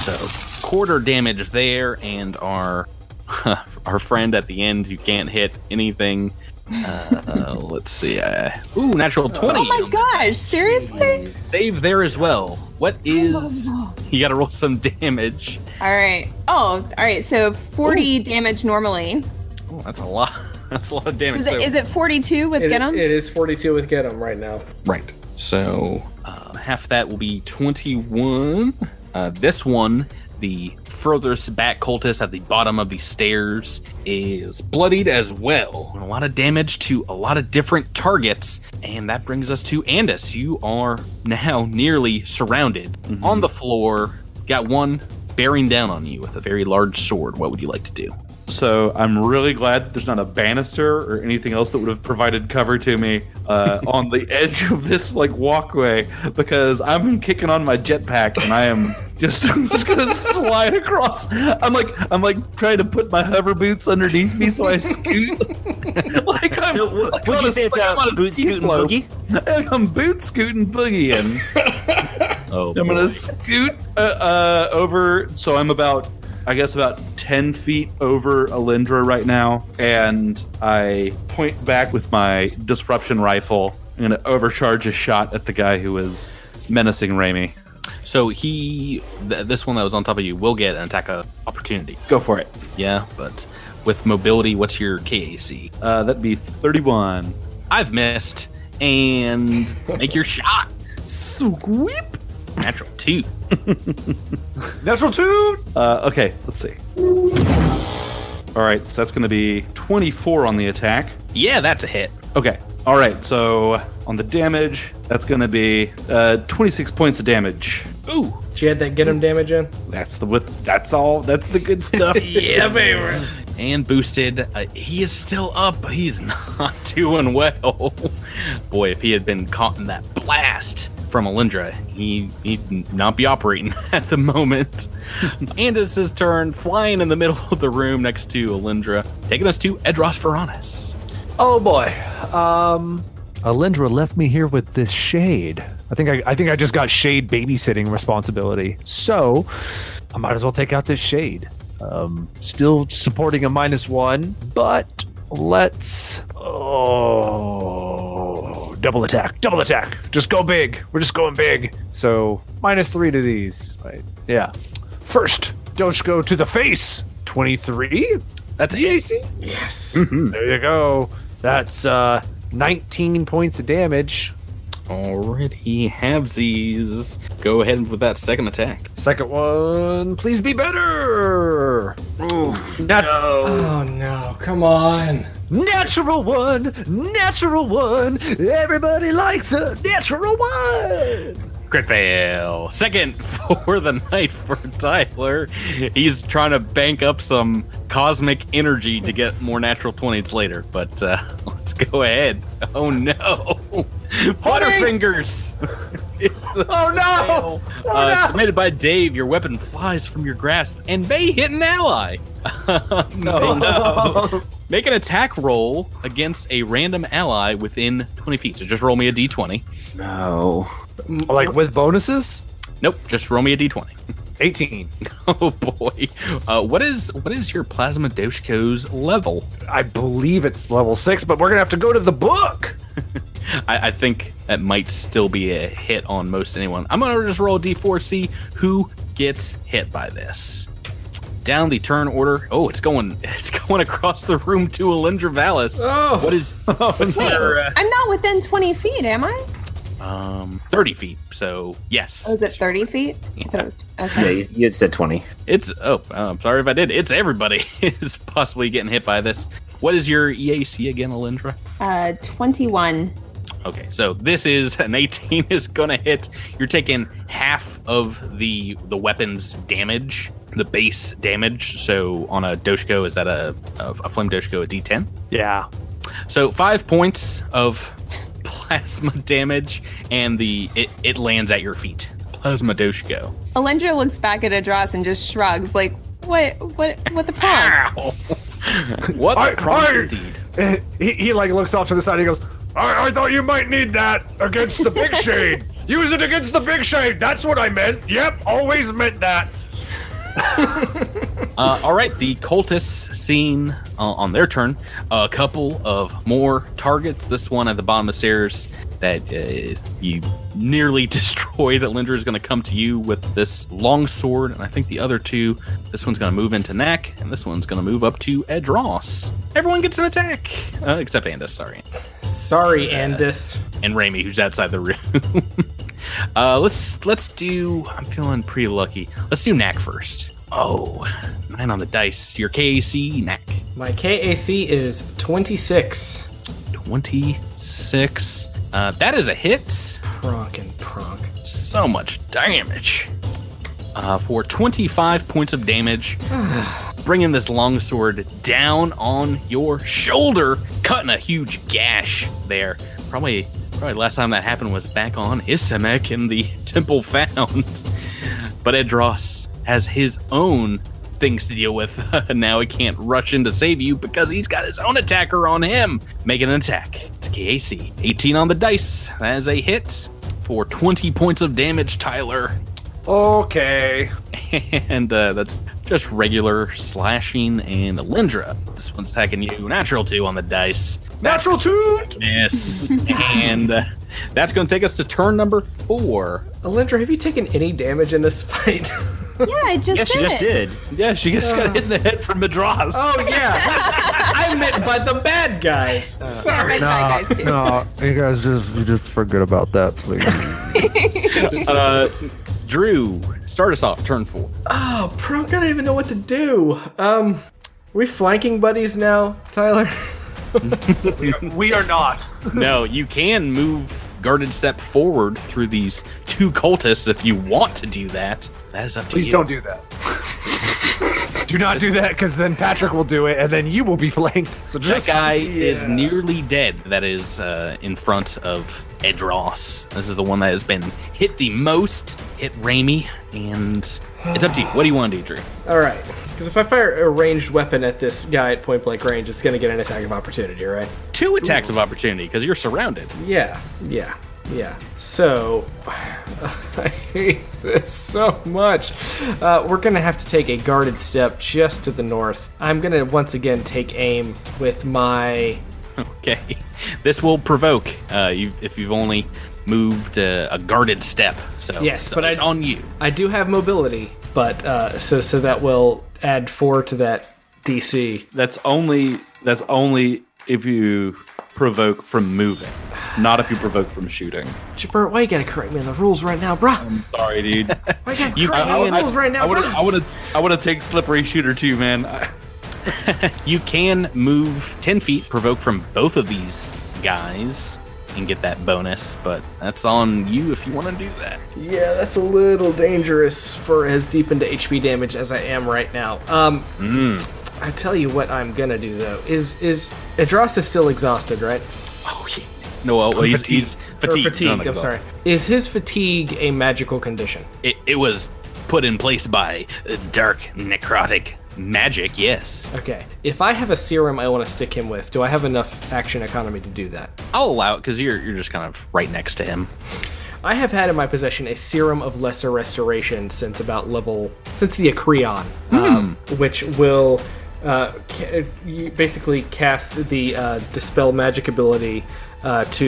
So, quarter damage there, and our friend at the end who can't hit anything. Let's see. Natural 20. Oh my gosh, seriously? Save there as well. What is... You gotta roll some damage. All right, so 40 damage normally. Oh, that's a lot. That's a lot of damage. Is it 42 with Get 'em? It is 42 with Get 'em right now. Right. So, half that will be 21. This one, the furthest back cultist at the bottom of the stairs, is bloodied as well. A lot of damage to a lot of different targets. And that brings us to Andis. You are now nearly surrounded. On the floor, got one bearing down on you with a very large sword. What would you like to do? So I'm really glad there's not a banister or anything else that would have provided cover to me on the edge of this walkway, because I'm kicking on my jetpack and I am just gonna slide across. I'm like trying to put my hover boots underneath me so I scoot. Would you say it's a boot scooting boogie? I'm boot scooting boogieing. Oh, I'm gonna scoot over. So I'm about 10 feet over Alindra right now, and I point back with my disruption rifle. I'm gonna overcharge a shot at the guy who is menacing Raimi. So this one that was on top of you will get an attack opportunity. Go for it. Yeah, but with mobility, what's your KAC? That'd be 31. I've missed, and make your shot. Sweep. Natural 2. Natural 2! Okay, let's see. All right, so that's going to be 24 on the attack. Yeah, that's a hit. Okay, all right, so on the damage, that's going to be 26 points of damage. Ooh. Did you add that Get 'em damage in? That's the good stuff. Yeah, baby. And boosted. He is still up, but he's not doing well. Boy, if he had been caught in that blast from Alindra, he'd not be operating at the moment. And it's his turn, flying in the middle of the room next to Alindra, taking us to Edros Veranis. Oh boy. Alindra left me here with this shade. I think I just got shade babysitting responsibility. So I might as well take out this shade. Still supporting a -1, but let's double attack. Just go big. We're just going big. So -3 to these. Right. Yeah. First, don't go to the face. 23. That's the AC. Yes. There you go. That's 19 points of damage. Already have these. Go ahead with that second attack. Second one, please be better. Ooh, Oh no, come on. Natural one. Everybody likes a natural one. Crit fail. Second for the night for Tyler. He's trying to bank up some cosmic energy to get more natural 20s later, but let's go ahead. Oh no. Butterfingers. Oh no. Submitted by Dave, your weapon flies from your grasp and may hit an ally. No. Make an attack roll against a random ally within 20 feet. So just roll me a d20. No. Like with bonuses? Nope, just roll me a d20. 18. Oh boy. What is your Plasma Doshko's level? I believe it's level 6, but we're gonna have to go to the book. I think that might still be a hit on most anyone. I'm gonna just roll a d4, see who gets hit by this. Down the turn order. Oh, it's going across the room to Alindra Valis. Oh. What's Wait, your, I'm not within 20 feet, am I? 30 feet. So yes. Oh, is it 30 feet? I thought it was, okay. Yeah, you had said 20. I'm sorry if I did. It's everybody is possibly getting hit by this. What is your EAC again, Alindra? 21. Okay, so this is an 18 is gonna hit. You're taking half of the weapon's damage, the base damage. So on a Doshko, is that a flame Doshko, a D10? Yeah. So 5 points of plasma damage, and it lands at your feet. Plasma Doshko. Alindra looks back at Adros and just shrugs, like, what the prompt? Ow! What the prompt indeed. He like looks off to the side and he goes, I thought you might need that against the big shade. Use it against the big shade. That's what I meant. Yep, always meant that. All right, the cultists seen on their turn a couple of more targets. This one at the bottom of the stairs that you nearly destroyed. Alindra is going to come to you with this long sword, and I think the other two, this one's going to move into Knack, and this one's going to move up to Edros. Everyone gets an attack, except Andis, sorry. Sorry, Andis. And Raimi, who's outside the room. Let's do, I'm feeling pretty lucky. Let's do Knack first. Oh, 9 on the dice. Your KAC, Knack. My KAC is 26. 26. That is a hit. Pronk and pronk. So much damage. For 25 points of damage, bringing this longsword down on your shoulder, cutting a huge gash there. Probably last time that happened was back on Istamek in the Temple Found. But Edros has his own things to deal with. Now he can't rush in to save you because he's got his own attacker on him. Making an attack. It's KAC. 18 on the dice. That is a hit for 20 points of damage, Tyler. Okay. And that's just regular slashing. And Alindra, this one's attacking you. Natural 2 on the dice. Natural 2! Yes. And that's going to take us to turn number 4. Alindra, have you taken any damage in this fight? Yeah, I just Yeah, she just did. Yeah, she just got hit in the head from Madras. Oh, yeah. I meant by the bad guys. Sorry. No, you guys just forget about that, please. Drew, start us off, turn 4. Oh, Pronk, I don't even know what to do. We flanking buddies now, Tyler? We are not. No, you can move guarded step forward through these 2 cultists if you want to do that. That is up to you. Please don't do that. Do not do that, because then Patrick will do it, and then you will be flanked. So That guy is nearly dead. That is in front of Edros. This is the one that has been hit the most. Hit Raimi, and it's up to you. What do you want to do, Drew? All right. Because if I fire a ranged weapon at this guy at point blank range, it's going to get an attack of opportunity, right? 2 attacks of opportunity because you're surrounded. Yeah. So, I hate this so much. We're going to have to take a guarded step just to the north. I'm going to once again take aim with my... Okay. This will provoke if you've only moved a guarded step. So, yes, but it's on you. I do have mobility, but so that will add 4 to that DC. That's only if you provoke from moving, not if you provoke from shooting. Chipper, why you gotta correct me on the rules right now, bruh? I'm sorry, dude. Why you gotta correct me on the rules right now, bruh? I would have taken slippery shooter too, man. You can move 10 feet, provoke from both of these guys, and get that bonus, but that's on you if you want to do that. Yeah, that's a little dangerous for as deep into HP damage as I am right now. I tell you what I'm gonna do though. Is Edros is still exhausted, right? Oh yeah. No, well, he's fatigued. I'm sorry. Is his fatigue a magical condition? It was put in place by dark necrotic magic, yes. Okay. If I have a serum I want to stick him with, do I have enough action economy to do that? I'll allow it because you're just kind of right next to him. I have had in my possession a serum of lesser restoration since the Acreon, which will you basically cast the dispel magic ability it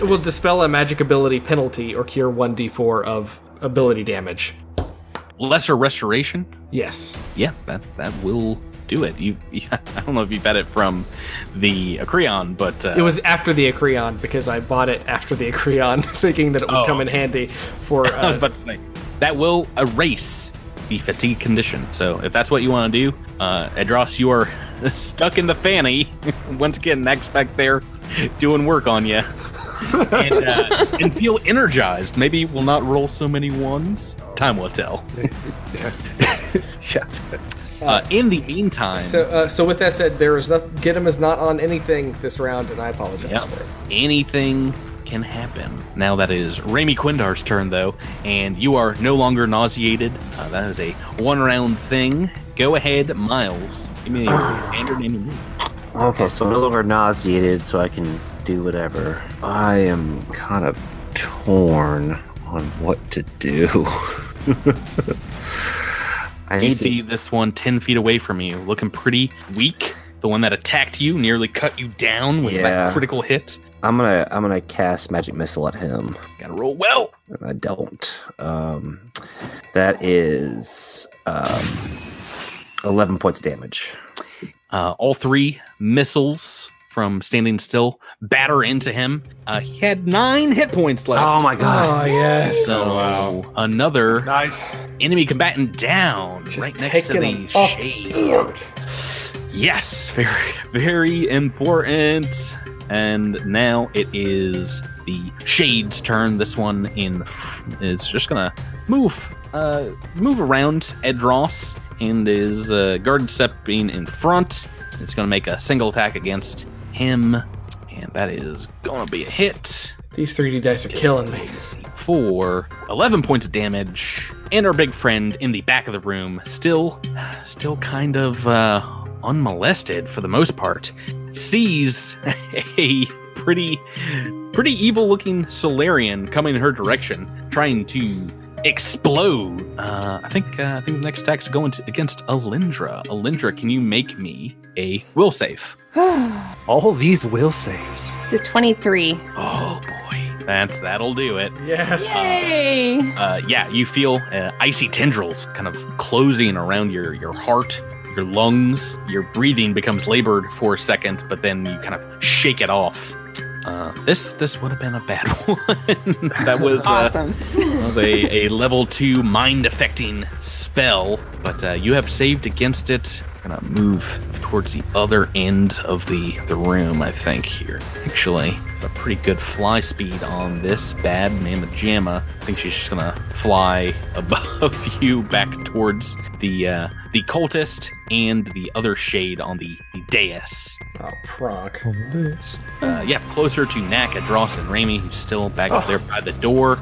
will dispel a magic ability penalty or cure 1d4 of ability damage. Lesser restoration? Yes. Yeah, that will do it. I don't know if you bet it from the Acreon, but it was after the Acreon because I bought it after the Acreon, thinking that it would come in handy for. I was about to say that will erase the fatigue condition. So if that's what you want to do, Edros, you are stuck in the fanny. Once again, Nack's back there doing work on you. And feel energized. Maybe we'll not roll so many ones. Time will tell. In the meantime, so with that said, there is nothing. Get him is not on anything this round, and I apologize for it. Anything can happen. Now that is Raimi Quindar's turn, though, and you are no longer nauseated. That is a 1-round thing. Go ahead, Miles. Give me a standard name and move. Okay, so I'm no longer nauseated, so I can do whatever. I am kind of torn on what to do. You see this one 10 feet away from you, looking pretty weak. The one that attacked you nearly cut you down with that critical hit. I'm gonna cast Magic Missile at him. Gotta roll well. And I don't. That is 11 points of damage. All 3 missiles from standing still batter into him. He had 9 hit points left. Oh my god. Oh, yes. So another enemy combatant down. Just right next to the shade. Yes, very, very important. And now it is the shade's turn. This one is just gonna move around Edros and is guard stepping in front. It's gonna make a single attack against him, and that is gonna be a hit. These 3D dice are killing me. For 11 points of damage, and our big friend in the back of the room, still kind of unmolested for the most part, sees a pretty evil-looking Solarian coming in her direction, trying to explode. I think the next attack's going against Alindra. Alindra, can you make me a will save? All these will saves. It's a 23. Oh boy, that'll do it. Yes. Yay! You feel icy tendrils kind of closing around your heart, your lungs. Your breathing becomes labored for a second, but then you kind of shake it off. This would have been a bad one. That was awesome. A level 2 mind affecting spell, but you have saved against it. I'm gonna move towards the other end of the room, I think, here. Actually, a pretty good fly speed on this bad mamma jamma. I think she's just gonna fly above you back towards the cultist and the other shade on the dais. Oh, proc. Closer to Nack, Edros, and Raimi, who's still back up there by the door.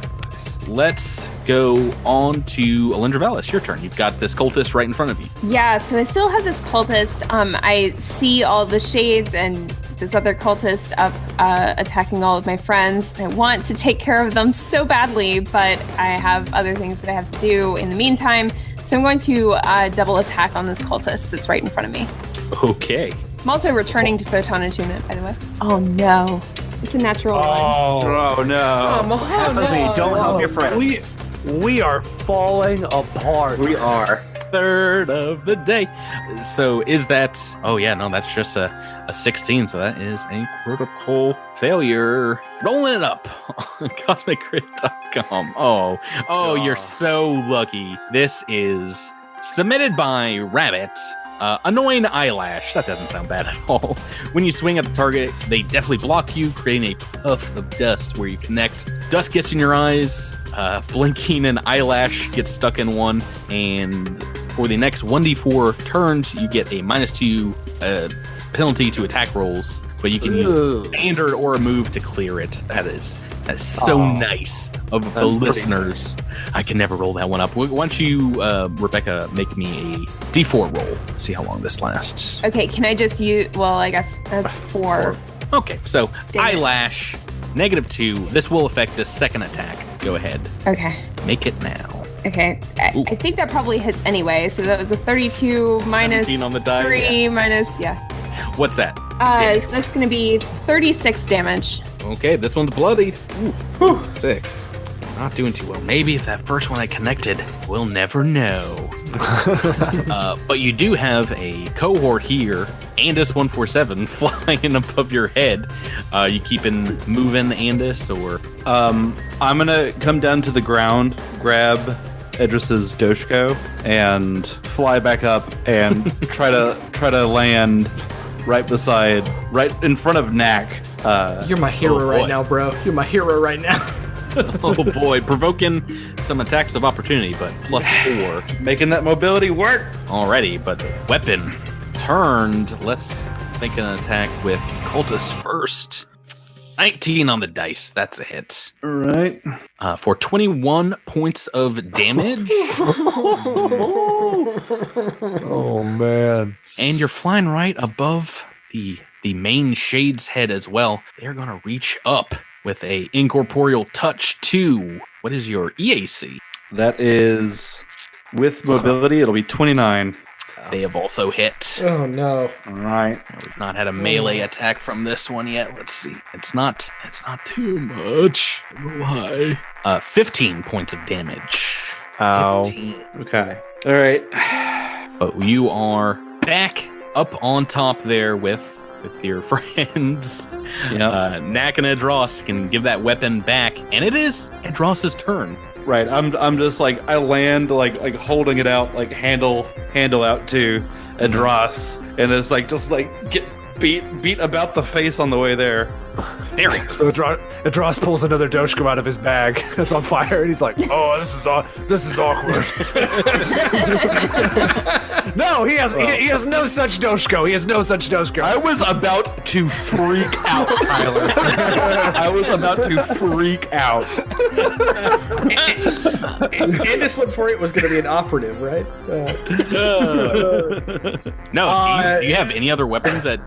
Let's go on to Alindra Vallis. Your turn. You've got this cultist right in front of you. Yeah, so I still have this cultist. I see all the shades and this other cultist up attacking all of my friends. I want to take care of them so badly, but I have other things that I have to do in the meantime. So I'm going to double attack on this cultist that's right in front of me. Okay. I'm also returning to Photon Attunement, by the way. Oh no. It's a natural one. Oh no. Don't help your friends. We are falling apart. We are. Third of the day. So is that... Oh yeah, no, that's just a 16. So that is a critical failure. Rolling it up on CosmicCrit.com. Oh, you're so lucky. This is submitted by Rabbit. Annoying eyelash. That doesn't sound bad at all. When you swing at the target, they definitely block you, creating a puff of dust where you connect. Dust gets in your eyes, blinking an eyelash gets stuck in one, and for the next 1d4 turns, you get a -2 penalty to attack rolls, but you can use a standard or a move to clear it. That is so nice of the listeners. I can never roll that one up. Why don't you, Rebecca, make me a d4 roll. See how long this lasts. Okay, can I just use... Well, I guess that's 4. Okay, so eyelash, -2. This will affect the second attack. Go ahead. Okay. Make it now. Okay. I think that probably hits anyway. So that was a 32 minus 17 on the die, 3 minus... Yeah. What's that? So that's going to be 36 damage. Okay, this one's bloodied. 6. Not doing too well. Maybe if that first one I connected, we'll never know. But you do have a cohort here, Andis 147, flying above your head. You keeping moving, Andis, or? I'm gonna come down to the ground, grab Idris's Doshko, and fly back up and try to land right in front of Knack. You're my hero right now, bro. You're my hero right now. Oh boy, provoking some attacks of opportunity, but +4. Making that mobility work. Already, but weapon turned. Let's make an attack with cultist first. 19 on the dice. That's a hit. All right. For 21 points of damage. Oh man. And you're flying right above the main shade's head as well. They're going to reach up with a incorporeal touch 2. What is your EAC? That is, with mobility, it'll be 29. They have also hit. Oh no. All right. We've not had a melee attack from this one yet. Let's see. It's not too much. Why? 15 points of damage. Ow. 15. Okay. All right. But you are back up on top there with your friends. Yeah. Knack and Edros can give that weapon back, and it is Edros' turn. Right. I'm just like, I land like holding it out, like handle out to Edros, and it's like just like get beat about the face on the way there. There he goes. So Adros pulls another Doshko out of his bag that's on fire, and he's like, "Oh, this is awkward." No, he has no such Doshko. He has no such Doshko. I was about to freak out, Tyler. I was about to freak out. And this 148 was going to be an operative, right? No, do you have any other weapons that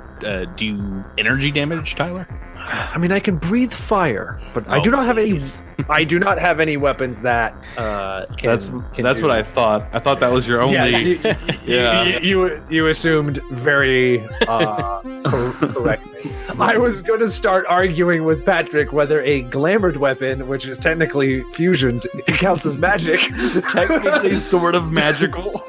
do energy damage, Tyler? I mean, I can breathe fire, but I do not have any. I do not have any weapons that. That's what I thought. I thought that was your only. You assumed very correctly. I was going to start arguing with Patrick whether a glamored weapon, which is technically fusion, counts as magic. Technically, sort of magical.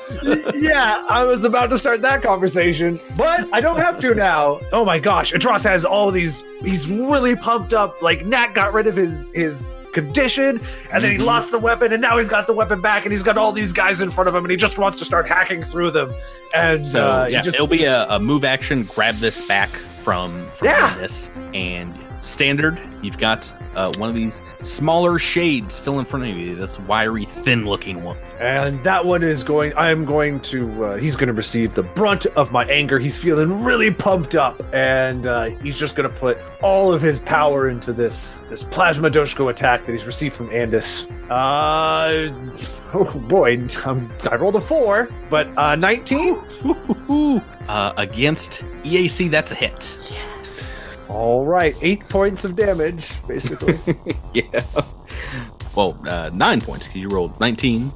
Yeah, I was about to start that conversation, but I don't have to now. Oh my gosh, Adros has all these. He's really pumped up. Like Nat got rid of his condition, and then he lost the weapon, and now he's got the weapon back, and he's got all these guys in front of him, and he just wants to start hacking through them. And so it'll be a move action. Grab this back from this, and standard. You've got one of these smaller shades still in front of you. This wiry, thin-looking one. And that one is going. I'm going to. He's going to receive the brunt of my anger. He's feeling really pumped up, and he's just going to put all of his power into this plasma Doshko attack that he's received from Andis. Oh boy, I rolled a 4, but 19 against EAC. That's a hit. Yes. All right, 8 points of damage, basically. Yeah. Well, 9 points because you rolled 19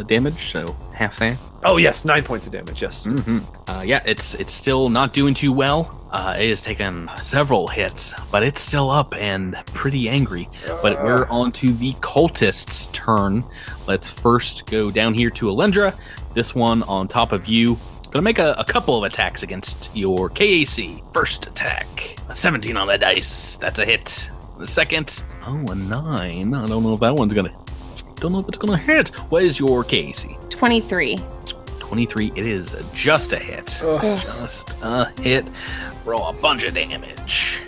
damage, so half that. Oh yes, 9 points of damage. Yes. Mm-hmm. Yeah, it's still not doing too well. It has taken several hits, but it's still up and pretty angry. But we're on to the cultist's turn. Let's first go down here to Alendra. This one on top of you. Gonna make a couple of attacks against your KAC. First attack, a 17 on the dice. That's a hit. The second, a 9. I don't know if that one's gonna. Don't know if it's gonna hit. What is your KAC? 23. 23. It is just a hit. Just a hit. Roll a bunch of damage.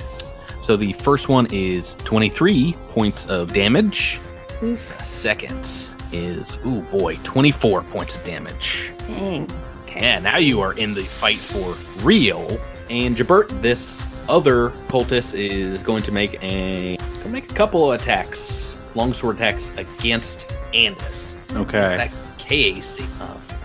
So the first one is 23 points of damage. The second is 24 points of damage. Dang. Okay. Yeah, now you are in the fight for real. And Jabert, this other cultist is going to make a couple of attacks, longsword attacks against Andis. Okay. That KAC.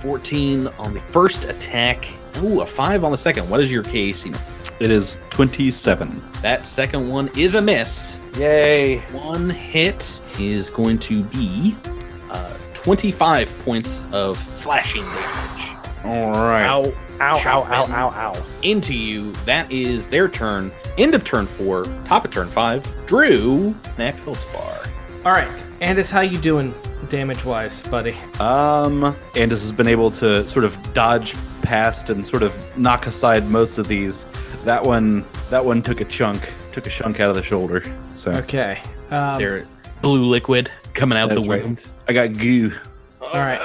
14 on the first attack. Ooh, a 5 on the second. What is your KAC? It is 27. That second one is a miss. Yay. One hit is going to be 25 points of slashing damage. All right. Ow. Into you. That is their turn. End of turn 4. Top of turn 5. Drew Knack Feldspar. All right, Andis, how you doing damage-wise, buddy? Andis has been able to sort of dodge past and sort of knock aside most of these. That one took a chunk out of the shoulder. So Okay. They're blue liquid coming out the That's right. wound. I got goo. All right.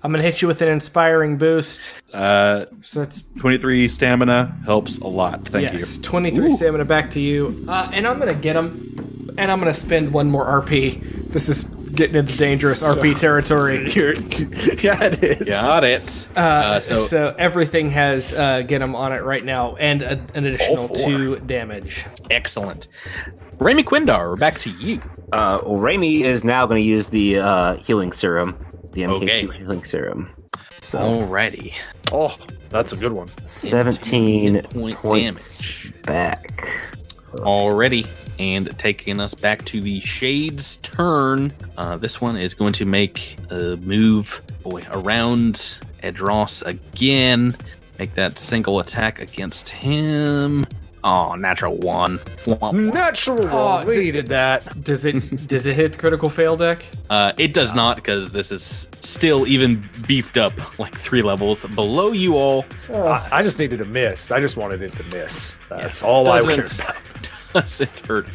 I'm going to hit you with an inspiring boost. So that's 23 stamina helps a lot. Thank you. 23 stamina back to you. And I'm going to get him, and I'm going to spend one more RP. This is getting into dangerous RP territory. Yeah, it is. Got it. So everything has get him on it right now, and an additional 2 damage. Excellent. Raimi Quindar, we're back to you. Well, Raimi is now going to use the healing serum, the MK2 Okay. healing serum. So Alrighty. Oh, that's a good one. 17 point points back. Already. And taking us back to the Shade's turn. This one is going to make a move around Edros again. Make that single attack against him. Oh, natural 1. Natural. Oh, we needed that. Does it hit critical fail deck? It does not, because this is still even beefed up like 3 levels below you all. I just needed a miss. I just wanted it to miss. That's all I cared Doesn't- about. Doesn't hurt.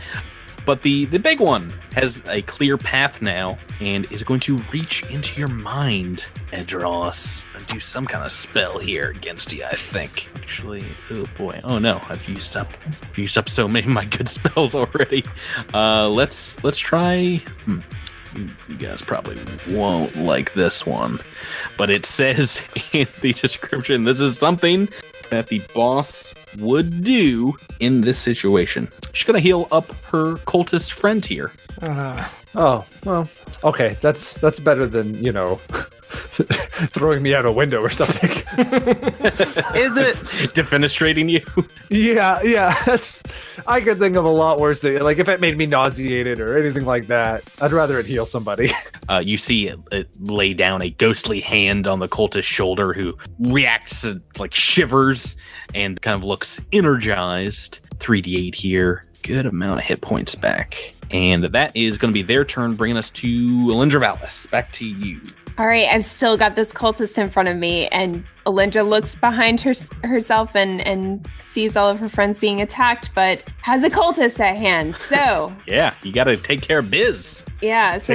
But the big one has a clear path now and is going to reach into your mind, Edros, and do some kind of spell here against you, I think. Actually, oh boy. Oh no, I've used up so many of my good spells already. Let's try. You guys probably won't like this one, but it says in the description this is something that the boss would do in this situation. She's gonna heal up her cultist friend here. Oh, well, okay. That's better than, throwing me out a window or something. Is it defenestrating you? Yeah. I could think of a lot worse things. Like if it made me nauseated or anything like that, I'd rather it heal somebody. You see it lay down a ghostly hand on the cultist's shoulder, who reacts, like shivers, and kind of looks energized. 3d8 here. Good amount of hit points back. And that is going to be their turn, bringing us to Alindra Valis. Back to you. All right, I've still got this cultist in front of me, and Alindra looks behind herself and sees all of her friends being attacked, but has a cultist at hand. So Yeah, you got to take care of biz. yeah, so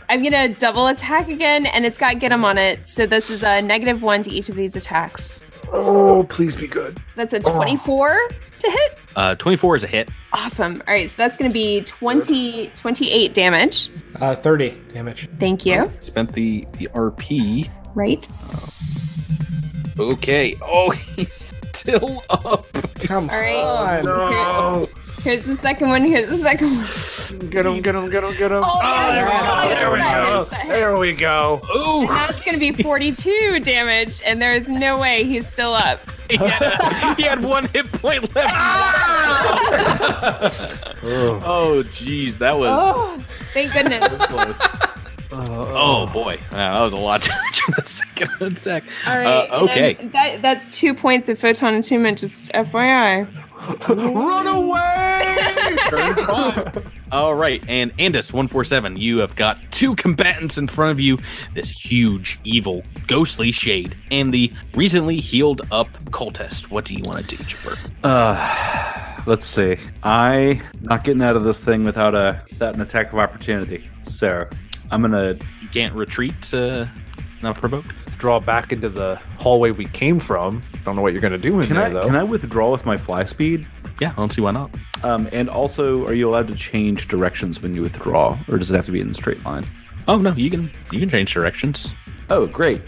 I'm gonna double attack again, and it's got get 'em on it. So this is a -1 to each of these attacks. Oh, please be good. That's a 24 to hit. 24 is a hit. Awesome. All right, so that's gonna be 28 damage. 30 damage. Thank you. Spent the RP. Right. Okay. Oh, he's still up. Come All right. No. Here's the second one. Here's the second one. Get him. Oh, yes. There we go. There we go. Ooh. And that's going to be 42 damage, and there's no way he's still up. He had 1 hit point left. Oh, geez. That was... Oh, thank goodness. Oh, boy. Wow, that was a lot of damage on the second attack. All right. Okay. and that's 2 points of photon attunement, just FYI. Run away! Turn 5. All right, and Andis 147, you have got 2 combatants in front of you. This huge, evil, ghostly shade, and the recently healed up cultist. What do you want to do, Chipper? Let's see. I not getting out of this thing without an attack of opportunity. So I'm gonna. You can't retreat, not provoke. Draw back into the hallway we came from. Don't know what you're gonna do in there, though. Can I withdraw with my fly speed? Yeah, I don't see why not. And also, are you allowed to change directions when you withdraw, or does it have to be in a straight line? Oh no, you can change directions. Oh, great.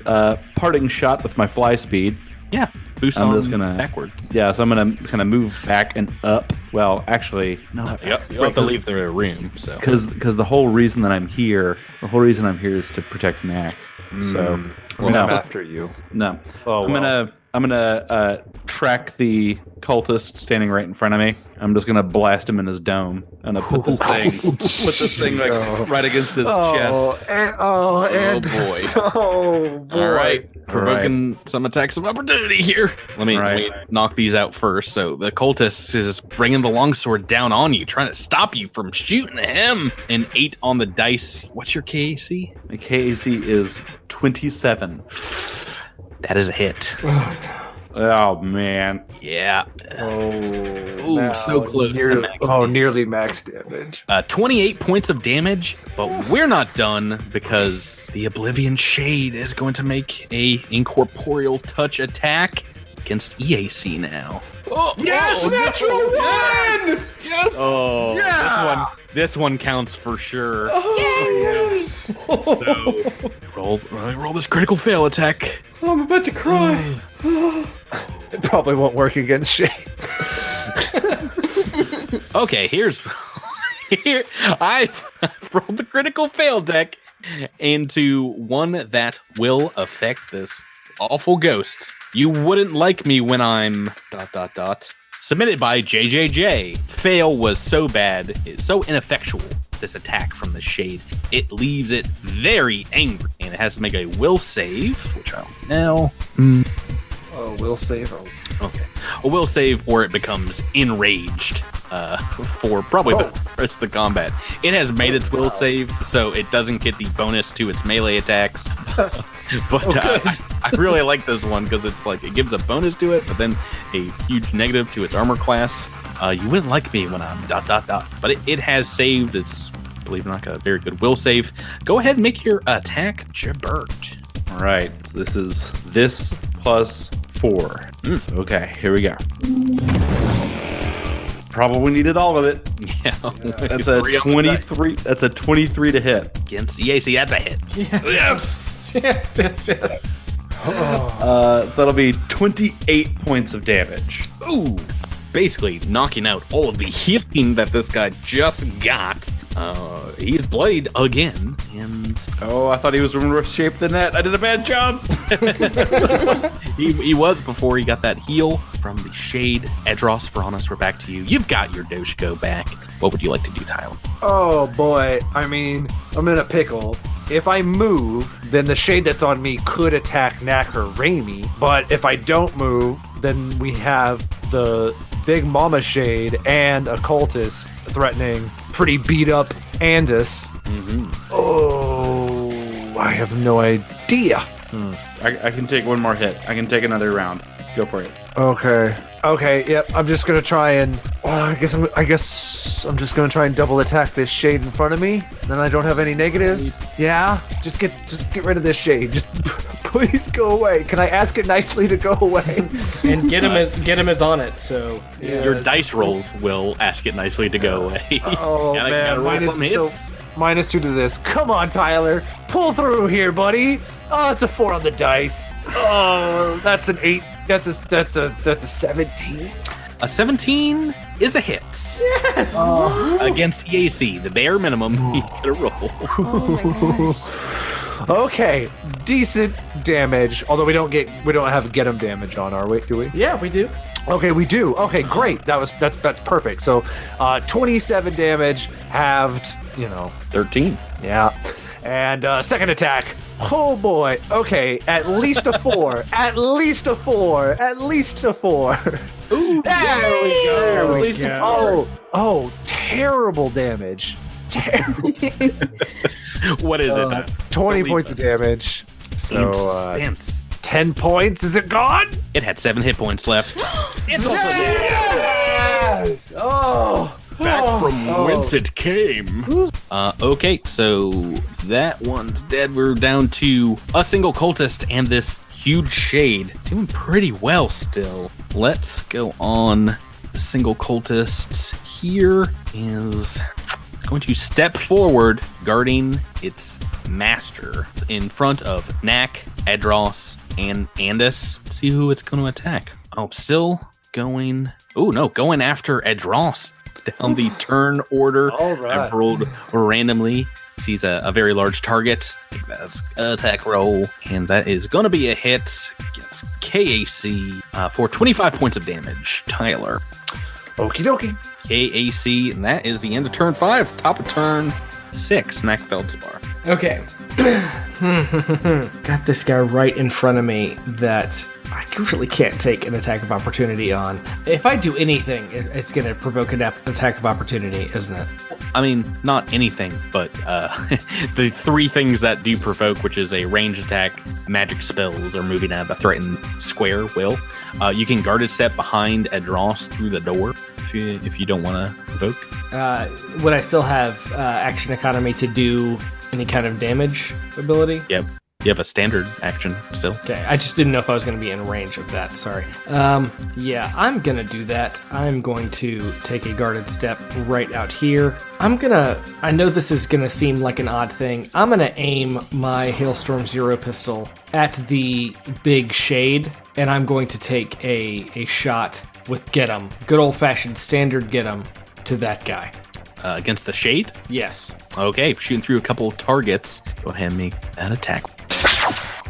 Parting shot with my fly speed. Yeah, boost I'm on just gonna backward. Yeah, so I'm gonna kind of move back and up. Well, actually, no. Yep, you have to leave the room. So Because the whole reason I'm here is to protect Knack. So Well, no. I'm after you. No. Oh, I'm I'm gonna track the cultist standing right in front of me. I'm just gonna blast him in his dome. I'm gonna put this thing like right against his chest. And boy. Oh boy. All right, provoking some attacks of opportunity here. Let me knock these out first. So the cultist is bringing the longsword down on you, trying to stop you from shooting him. An 8 on the dice. What's your KAC? My KAC is 27. That is a hit. Oh man. Yeah. Oh, Ooh, so close. Nearly max damage. 28 points of damage, but we're not done because the Oblivion Shade is going to make a incorporeal touch attack against EAC now. Oh, yes, natural one! Yes. Oh, yeah. This one counts for sure. Oh, yes. So, roll this critical fail attack. Oh, I'm about to cry. It probably won't work against Shade. Okay, here I've rolled the critical fail deck into one that will affect this awful ghost. You wouldn't like me when I'm ... Submitted by JJJ. Fail was so bad, so ineffectual, this attack from the Shade. It leaves it very angry, and it has to make a will save, which I'll now... Oh, will save. Okay. A will save, or it becomes enraged for probably the rest of the combat. It has made its will save, so it doesn't get the bonus to its melee attacks. But I really like this one because it's like it gives a bonus to it, but then a huge negative to its armor class. You wouldn't like me when I'm ... But it has saved. It's, believe it or not, got a very good will save. Go ahead and make your attack, Jabert. All right. So this is this plus 4. Okay, here we go. Probably needed all of it. Yeah. That's a 23. That's a 23 to hit. Against EAC, that's a hit. Yes. Yes. So that'll be 28 points of damage. Ooh. Basically knocking out all of the healing that this guy just got. He's bloodied again, and I thought he was in worse shape than that. I did a bad job. he was before he got that heal from the Shade. Edros, Veranos, we're back to you. You've got your Doshiko back. What would you like to do, Tyler? Oh boy, I mean, I'm in a pickle. If I move, then the Shade that's on me could attack Knack or Raimi. But if I don't move, then we have the Big Mama Shade and a cultist threatening pretty beat up Andis. Oh, I have no idea. I can take one more hit. I can take another round. Go for it. Okay, yep. I'm just gonna try and I guess I'm just gonna try and double attack this Shade in front of me. Then I don't have any negatives. Yeah, just get rid of this Shade. Just please go away. Can I ask it nicely to go away? And get him as on it. So yeah, your dice rolls will ask it nicely to go away. Oh man, -2 to this. Come on, Tyler, pull through here, buddy. Oh, it's a 4 on the dice. Oh, that's an 8. That's a 17. A 17 is a hit. Yes. Against EAC, the bare minimum he could roll. Oh my gosh. Okay, decent damage. Although we don't have get him damage on, are we? Do we? Yeah, we do. Okay, we do. Okay, great. That's perfect. So, 27 damage halved. 13. Yeah. And second attack. Oh boy. Okay, at least a 4. At least a 4. At least a 4. Ooh, there we go. There we go. Oh, terrible damage. Terrible. What is it? 20 points of damage. So, suspense. 10 points. Is it gone? It had 7 hit points left. It's also dead. Yes! Oh. Back from whence it came. Okay, so that one's dead. We're down to a single cultist and this huge Shade. Doing pretty well still. Let's go on. The single cultist here is going to step forward, guarding its master in front of Knack, Edros, and Andis. See who it's going to attack. Oh, still going... Oh, no, going after Edros. Down the turn order. All right. I rolled randomly. Sees a very large target. Take that as attack roll, and that is going to be a hit against KAC for 25 points of damage. Tyler. Okie dokie. KAC, and that is the end of turn 5. Top of turn 6, Knack Feldspar. Okay. Got this guy right in front of me that I really can't take an attack of opportunity on. If I do anything, it's going to provoke an attack of opportunity, isn't it? I mean, not anything, but the 3 things that do provoke, which is a ranged attack, magic spells, or moving out of a threatened square will. You can guarded step behind Edros through the door if you don't want to provoke. Would I still have action economy to do any kind of damage ability? Yep. You have a standard action still. Okay, I just didn't know if I was going to be in range of that, sorry. Yeah, I'm going to do that. I'm going to take a guarded step right out here. I know this is going to seem like an odd thing. I'm going to aim my Hailstorm Zero pistol at the big shade, and I'm going to take a shot with Get 'em. Good old-fashioned standard Get 'em to that guy. Against the shade? Yes. Okay, shooting through a couple of targets. Go ahead and make that attack.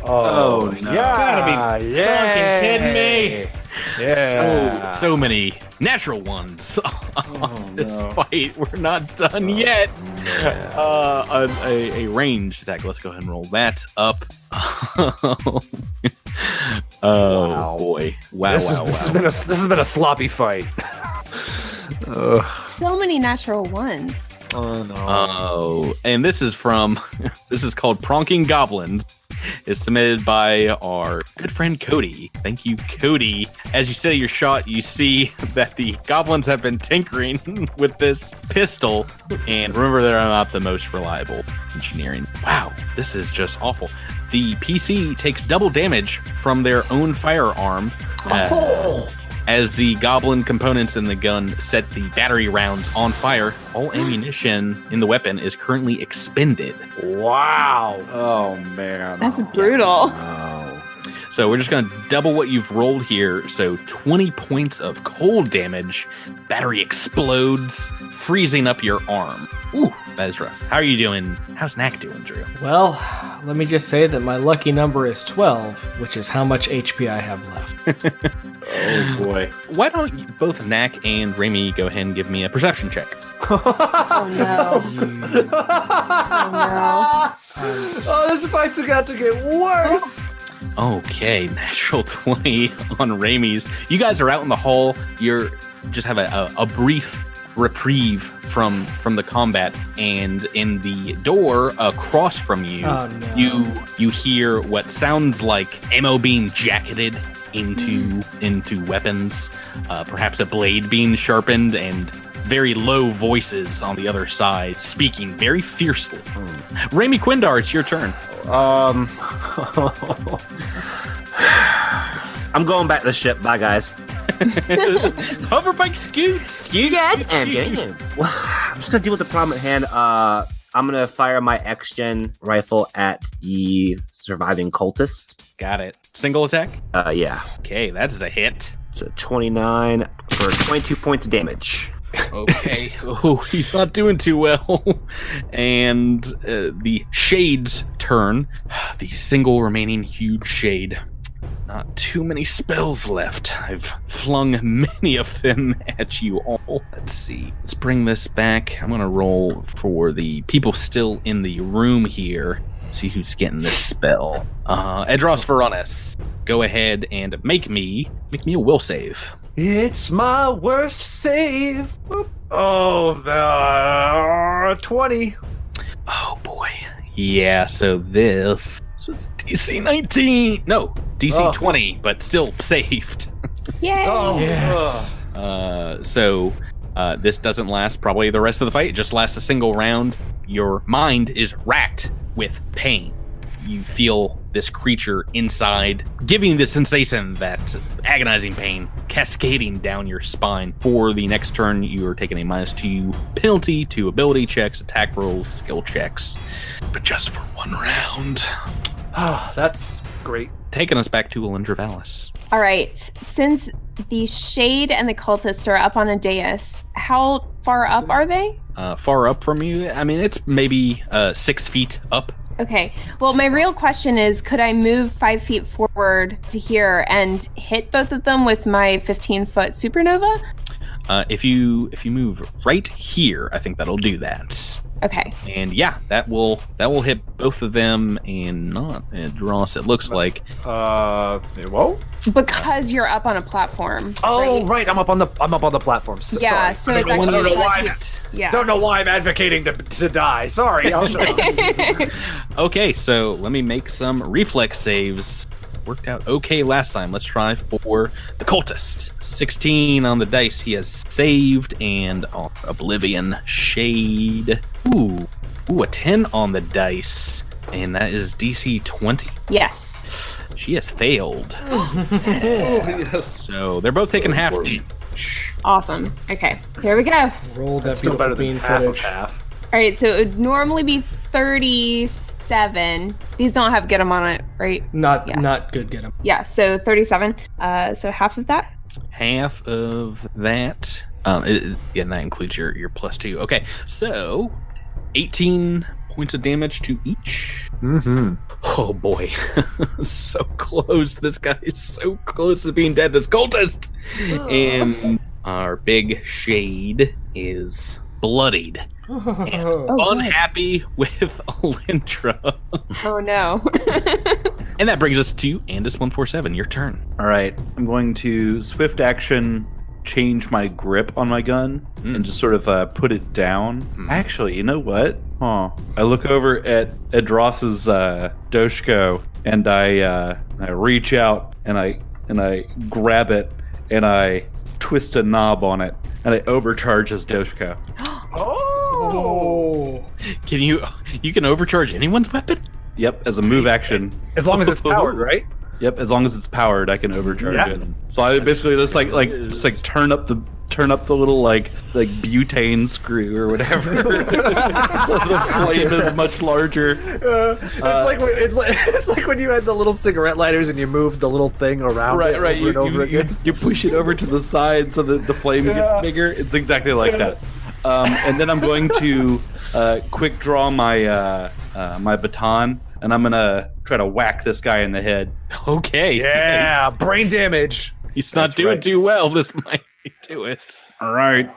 Oh, no. yeah. Fucking kidding me? Yeah. So many natural ones on this fight. We're not done yet. A ranged attack. Let's go ahead and roll that up. Boy! Wow! This has been a sloppy fight. So many natural ones. Oh no. Oh, and this is called Pronking Goblins. It's submitted by our good friend Cody. Thank you, Cody. As you say your shot, you see that the goblins have been tinkering with this pistol, and remember, they're not the most reliable engineering. Wow, this is just awful. The PC takes double damage from their own firearm. As the goblin components in the gun set the battery rounds on fire, all ammunition in the weapon is currently expended. Wow. Oh, man. That's brutal. So we're just going to double what you've rolled here. So 20 points of cold damage. Battery explodes, freezing up your arm. Ooh, that is rough. How are you doing? How's Knack doing, Drew? Well, let me just say that my lucky number is 12, which is how much HP I have left. Oh, boy. Why don't you, both Knack and Remy go ahead and give me a perception check? Oh no. Oh, this fight's got to get worse. Okay, natural 20 on Ramey's. You guys are out in the hall. You're just have a brief reprieve from the combat, and in the door across from you, you hear what sounds like ammo being jacketed into weapons, perhaps a blade being sharpened, and very low voices on the other side speaking very fiercely. Remy Quindar, it's your turn. I'm going back to the ship. Bye, guys. Hoverbike scoots. You guys? I'm just gonna deal with the problem at hand. I'm gonna fire my X-Gen rifle at the surviving cultist. Got it. Single attack? Yeah. Okay, that's a hit. It's a 29 for 22 points of damage. Okay. Oh, he's not doing too well. And the shade's turn. The single remaining huge shade. Not too many spells left. I've flung many of them at you all. Let's see. Let's bring this back. I'm going to roll for the people still in the room here. See who's getting this spell. Edros Veronis, go ahead and make me a will save. It's my worst save. Oh, 20. Oh boy. Yeah, so it's DC 19. No, DC 20, but still saved. Yay! Oh, Yes. So this doesn't last probably the rest of the fight. It just lasts a single round. Your mind is racked with pain. You feel this creature inside giving the sensation that agonizing pain cascading down your spine. For the next turn, you are taking a -2 penalty to ability checks, attack rolls, skill checks, but just for one round. Oh, that's great. Taking us back to Alindra Vallis. All right. Since the shade and the cultist are up on a dais. How far up are they? Far up from you? I mean, it's maybe 6 feet up. Okay. Well, my real question is, could I move 5 feet forward to here and hit both of them with my 15-foot supernova? If you move right here, I think that'll do that. Okay. And yeah, that will hit both of them and not Dross, it looks like. Whoa. Because you're up on a platform. Oh, right. I'm up on the platform. Yeah, sorry. so it's actually. I don't know why. Yeah. Don't know why I'm advocating to die. Sorry. I'll shut up. Okay, so let me make some reflex saves. Worked out okay last time. Let's try for the cultist. 16 on the dice. He has saved, and Oblivion Shade. Ooh, a 10 on the dice, and that is DC 20. Yes. She has failed. Yes. So they're both taking half damage. Awesome. Okay, here we go. Roll that Still better beautiful than bean half of footage. half. All right, so it would normally be 37. These don't have get 'em on it, right? Not good. Get him. Yeah, so 37. So half of that. Half of that. And that includes your +2. Okay, so 18 points of damage to each. Mm-hmm. Oh boy, so close. This guy is so close to being dead. This cultist, and our big shade is bloodied and unhappy with Alintra. Oh no. And that brings us to Andis 147. Your turn. All right, I'm going to swift action change my grip on my gun and just sort of put it down. Actually, you know what? I look over at Dross's Doshko and I reach out and I grab it and I twist a knob on it and I overcharge his Doshko. Oh. You can overcharge anyone's weapon? Yep, as a move action. As long as it's powered, right? Yep, as long as it's powered, I can overcharge it. So I basically just like turn up the little like butane screw or whatever, so the flame is much larger. It's like when you had the little cigarette lighters and you moved the little thing around. Right. Over and over again. You push it over to the side so that the flame gets bigger. It's exactly like that. And then I'm going to quick draw my my baton, and I'm gonna try to whack this guy in the head. Okay. Yeah, brain damage. He's not doing too well. This might do it. All right.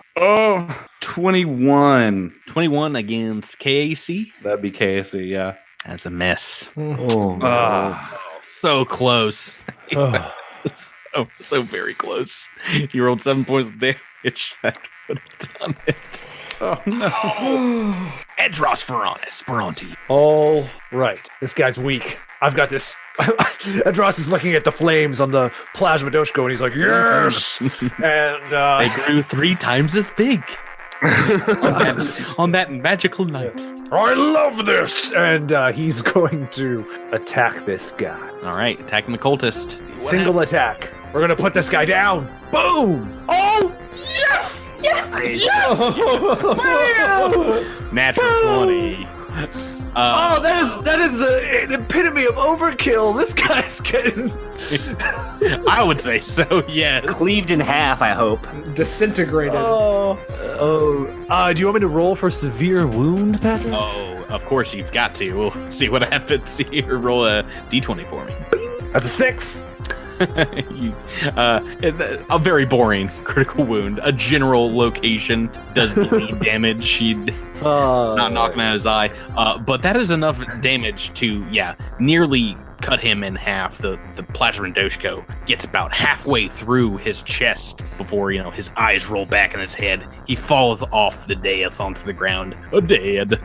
21. 21 against KAC. That'd be KSC, yeah. That's a miss. Oh, So close. So very close. You rolled 7 points of damage. That would have done it. Oh no. Edros Veronis, Bronte. all right. This guy's weak. I've got this. Adros is looking at the flames on the plasma Doshko, and he's like, "Yes!" And They grew 3 times as big on that magical night. I love this. And he's going to attack this guy. All right, attacking the cultist. Single attack. We're gonna put this guy down. Boom! Oh yes! Natural 20. That is the epitome of overkill. This guy's getting. I would say so, yes. Cleaved in half, I hope. Disintegrated. Do you want me to roll for severe wound, Patrick? Oh, of course you've got to. We'll see what happens here. Roll a d20 for me. That's a 6. A very boring critical wound. A general location does bleed damage. She'd not knocking out his eye. But that is enough damage to, nearly cut him in half. The plasma Doshko gets about halfway through his chest before, his eyes roll back in his head. He falls off the dais onto the ground, dead.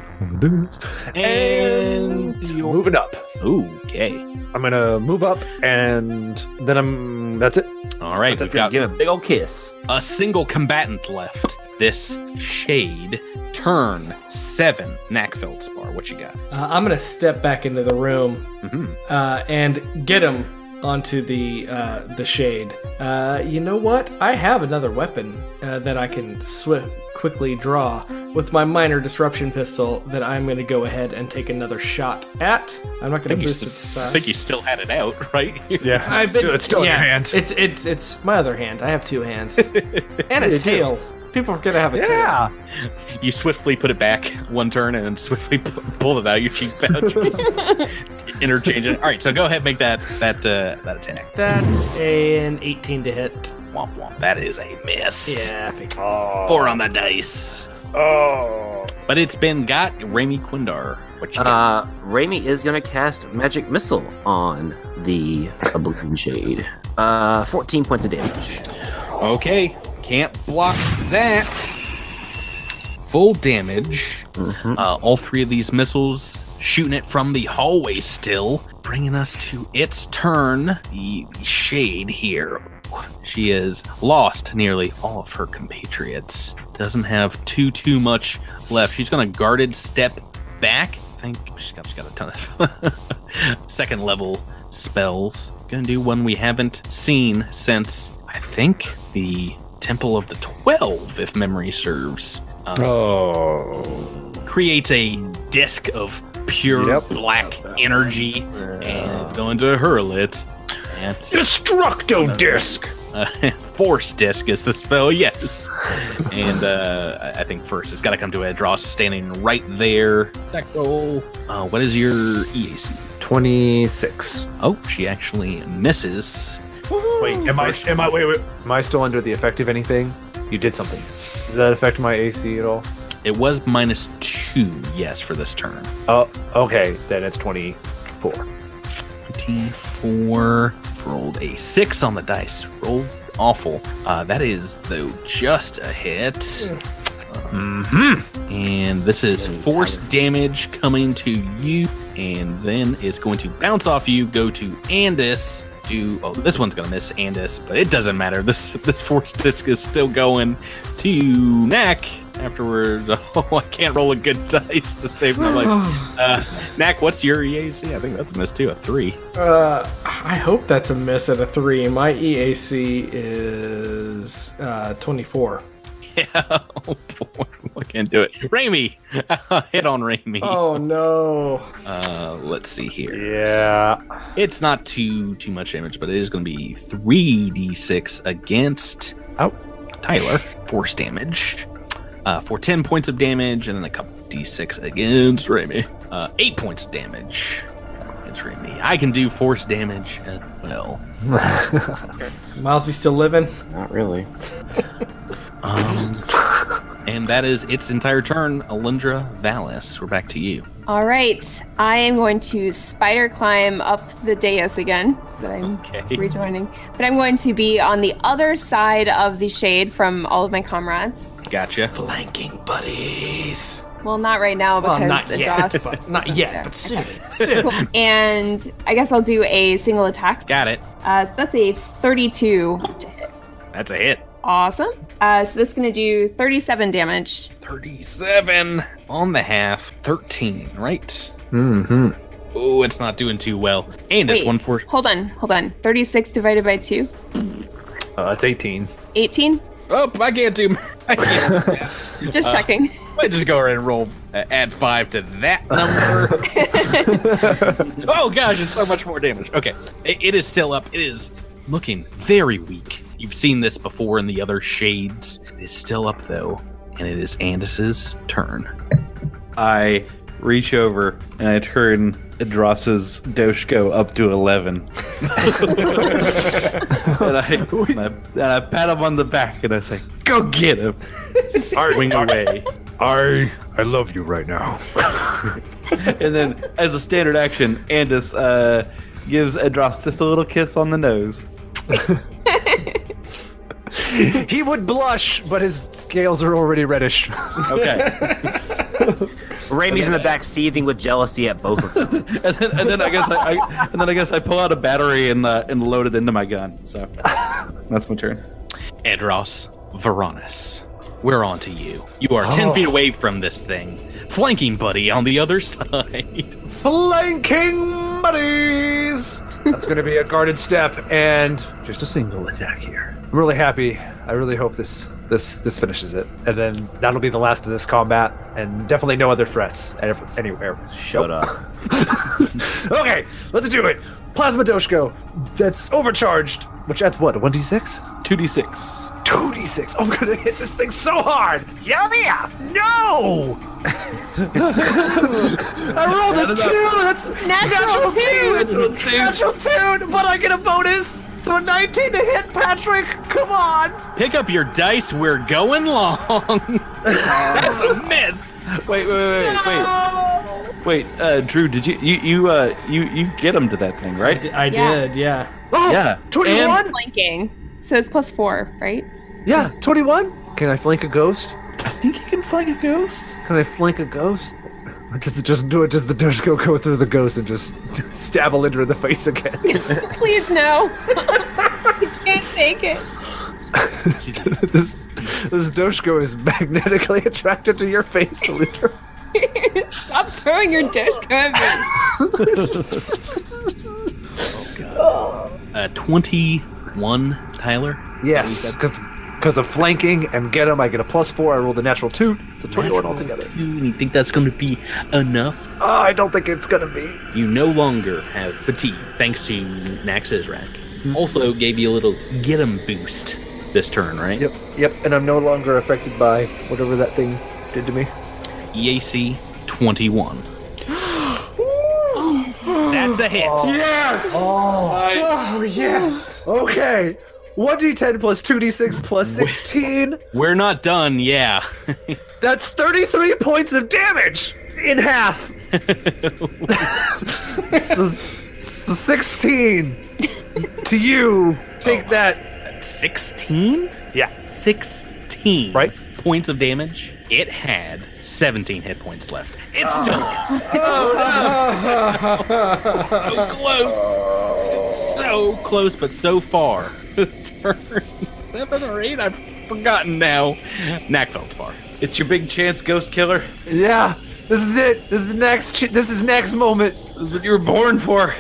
And you're moving up. Okay. I'm gonna move up, and then that's it. All right, we've got Give a big old kiss. a single combatant left. This shade. Turn 7. Knack Feldspar, what you got? I'm gonna step back into the room and get him onto the shade. You know what? I have another weapon that I can quickly draw with my minor disruption pistol that I'm going to go ahead and take another shot at. I'm not going to boost it this time. I think you still had it out, right? Yeah, it's still in your hand. It's my other hand. I have two hands. And a tail. People are going to have a tail. You swiftly put it back one turn and then swiftly pull it out of your cheek pouch. Interchange it. All right, so go ahead and make that attack. That's an 18 to hit. Womp womp. That is a miss. Yeah. 4 on the dice. Oh. But it's been got. Raimi Quindar. What you got? Raimi is going to cast Magic Missile on the Balloon Shade. 14 points of damage. Okay. Can't block that. Full damage. All 3 of these missiles shooting it from the hallway still. Bringing us to its turn. The Shade here. She has lost nearly all of her compatriots. Doesn't have too much left. She's going to guarded step back. I think she's got a ton of second level spells. Going to do one we haven't seen since, I think, the Temple of the 12, if memory serves. Creates a disc of pure black energy and is going to hurl it. Destructo disc. Force disc is the spell, yes. And I think first it's got to come to a draw, standing right there. Attack roll. What is your EAC? 26. Oh, she actually misses. Wait, am I still under the effect of anything? You did something. Does that affect my AC at all? It was -2, yes, for this turn. Oh, okay. Then it's 24. 24. Rolled a 6 on the dice. Rolled awful. That is, though, just a hit. And this is force damage coming to you. And then it's going to bounce off you, go to Andis. This one's going to miss Andis, but it doesn't matter. This force disc is still going to Knack afterward. Oh, I can't roll a good dice to save my life. Knack, what's your EAC? I think that's a miss too, a 3. I hope that's a miss at a 3. My EAC is 24. Yeah, oh boy, I can't do it. Raimi! Hit on Raimi. Oh no. Let's see here. Yeah. It's not too much damage, but it is going to be 3d6 against Tyler. Force damage. For 10 points of damage, and then a couple d6 against Raimi. 8 points of damage against Raimi. I can do force damage as well. Milesy still living? Not really. And that is its entire turn. Alindra Valis, we're back to you. All right. I am going to spider climb up the dais again that I'm rejoining. But I'm going to be on the other side of the shade from all of my comrades. Gotcha. Flanking buddies. Well, not right now because not yet, Adros but not isn't yet, there. but soon. And I guess I'll do a single attack. Got it. So that's a 32 to hit. That's a hit. Awesome. So this is going to do 37 damage. 37 on the half. 13, right? Mm-hmm. Oh, it's not doing too well. And it's 1 for... Hold on. 36 divided by 2. That's 18. 18? Oh, I can't do... Just checking. Let's just go ahead and roll, add 5 to that number. Oh gosh, it's so much more damage. Okay, it is still up. It is looking very weak. You've seen this before in the other shades. It is still up though, and it is Andis's turn. I reach over and I turn Idros's Doshko up to 11. and I pat him on the back and I say, "Go get him!" Swing away. I love you right now. And then, as a standard action, Andis gives Idros just a little kiss on the nose. He would blush, but his scales are already reddish. Okay. Raimi's in the back seething with jealousy at both of them. and then I guess I pull out a battery and load it into my gun. So that's my turn. Andros Varonis, we're on to you. You are 10 feet away from this thing. Flanking buddy on the other side. Flanking buddies! That's going to be a guarded step and just a single attack here. I'm really happy. I really hope this This finishes it, and then that'll be the last of this combat, and definitely no other threats anywhere. Shut up. Okay, let's do it. Plasma Doshko, that's overcharged. Which that's what, a 1d6? 2d6. 2d6. I'm gonna hit this thing so hard. Yummy! No! I rolled a 2. That's Natural two. It's a natural 2, but I get a bonus. So a 19 to hit, Patrick. Come on. Pick up your dice. We're going long. That's a miss. Wait. Wait, Drew, did you get him to that thing, right? I did, yeah. Oh, Yeah. 21. Flanking. So it's +4, right? Yeah, 21. Can I flank a ghost? I think you can flank a ghost. Can I flank a ghost? Or does the Doshko go through the ghost and just stab a Linda in the face again? Please no. I can't take it. this Doshko is magnetically attracted to your face, Linda. Stop throwing your Doshko at me. 21, Tyler. Yes, because of flanking and get him, I get a +4. I rolled a natural 2, so 21 altogether. You think that's going to be enough? I don't think it's gonna be. You no longer have fatigue, thanks to Nax's rack. Also gave you a little get 'em boost this turn, right? Yep, and I'm no longer affected by whatever that thing did to me. EAC 21. That's a hit. Yes! Oh, yes! okay. 1d10 plus 2d6 plus 16. We're not done, yeah. That's 33 points of damage in half. so 16 to you. Take that. 16? Yeah. 16 Right. points of damage. It had 17 hit points left. It's still so close. So close, but so far. Turn 7 or 8, I've forgotten now. Knackfeldspar. It's your big chance, Ghost Killer. Yeah. This is it. This is next moment. This is what you were born for.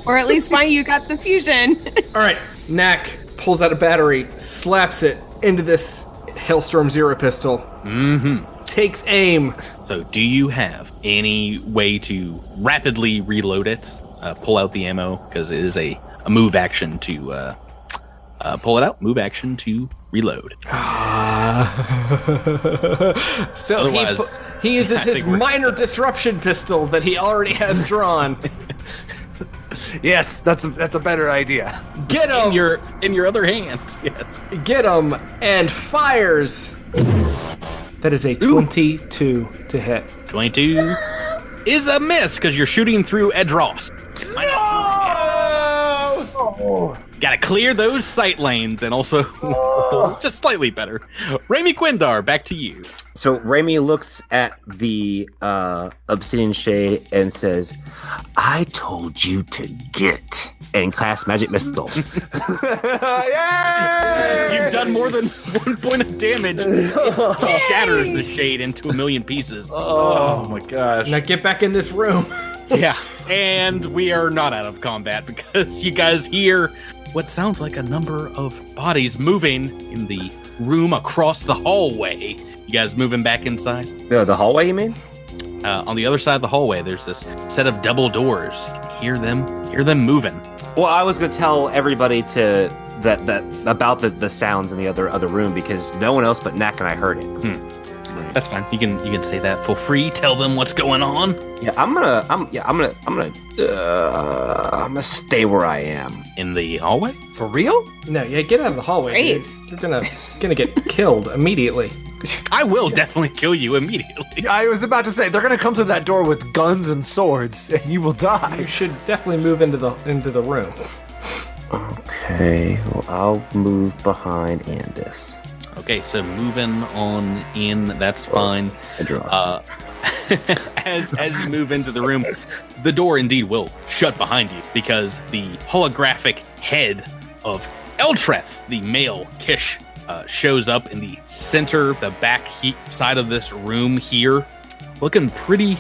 Or at least why you got the fusion. All right, Knack pulls out a battery, slaps it into this Hailstorm Zero pistol. Takes aim. So, do you have any way to rapidly reload it? Pull out the ammo, because it is a move action to pull it out. Move action to reload. So Otherwise, he uses I his think we're minor stuck. disruption pistol that he already has drawn. Yes, that's a better idea. Get him! In your other hand. Yes. Get him! And fires! That is a 22 to hit. 22 is a miss because you're shooting through Edros. Gotta clear those sight lanes and also just slightly better. Raimi Quindar, back to you. So Raimi looks at the obsidian shade and says, "I told you to get," and casts magic missile. You've done more than 1 point of damage. It shatters the shade into 1,000,000 pieces. Oh my gosh. Now get back in this room. Yeah, and we are not out of combat because you guys hear what sounds like a number of bodies moving in the room across the hallway. You guys moving back inside? The hallway, you mean? On the other side of the hallway, there's this set of double doors. You can hear them moving. Well, I was going to tell everybody that about the sounds in the other room because no one else but Knack and I heard it. That's fine. You can say that for free. Tell them what's going on. Yeah, I'm gonna stay where I am. In the hallway? For real? No, yeah, get out of the hallway, Great. dude. You're gonna get killed immediately. I will definitely kill you immediately. I was about to say they're gonna come through that door with guns and swords, and you will You die. should definitely move into the room. Okay, well, I'll move behind Andis. Okay, so moving on in, that's fine. As you move into the room, the door indeed will shut behind you because the holographic head of Eltreth, the male Kish, shows up in the center, the back side of this room here, looking pretty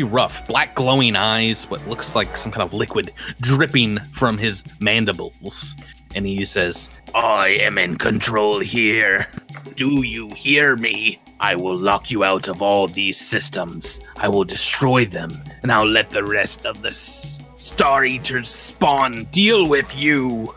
rough. Black glowing eyes, what looks like some kind of liquid dripping from his mandibles. and he says, I am in control here. Do you hear me? I will lock you out of all these systems. I will destroy them, and I'll let the rest of the Star Eaters spawn deal with you.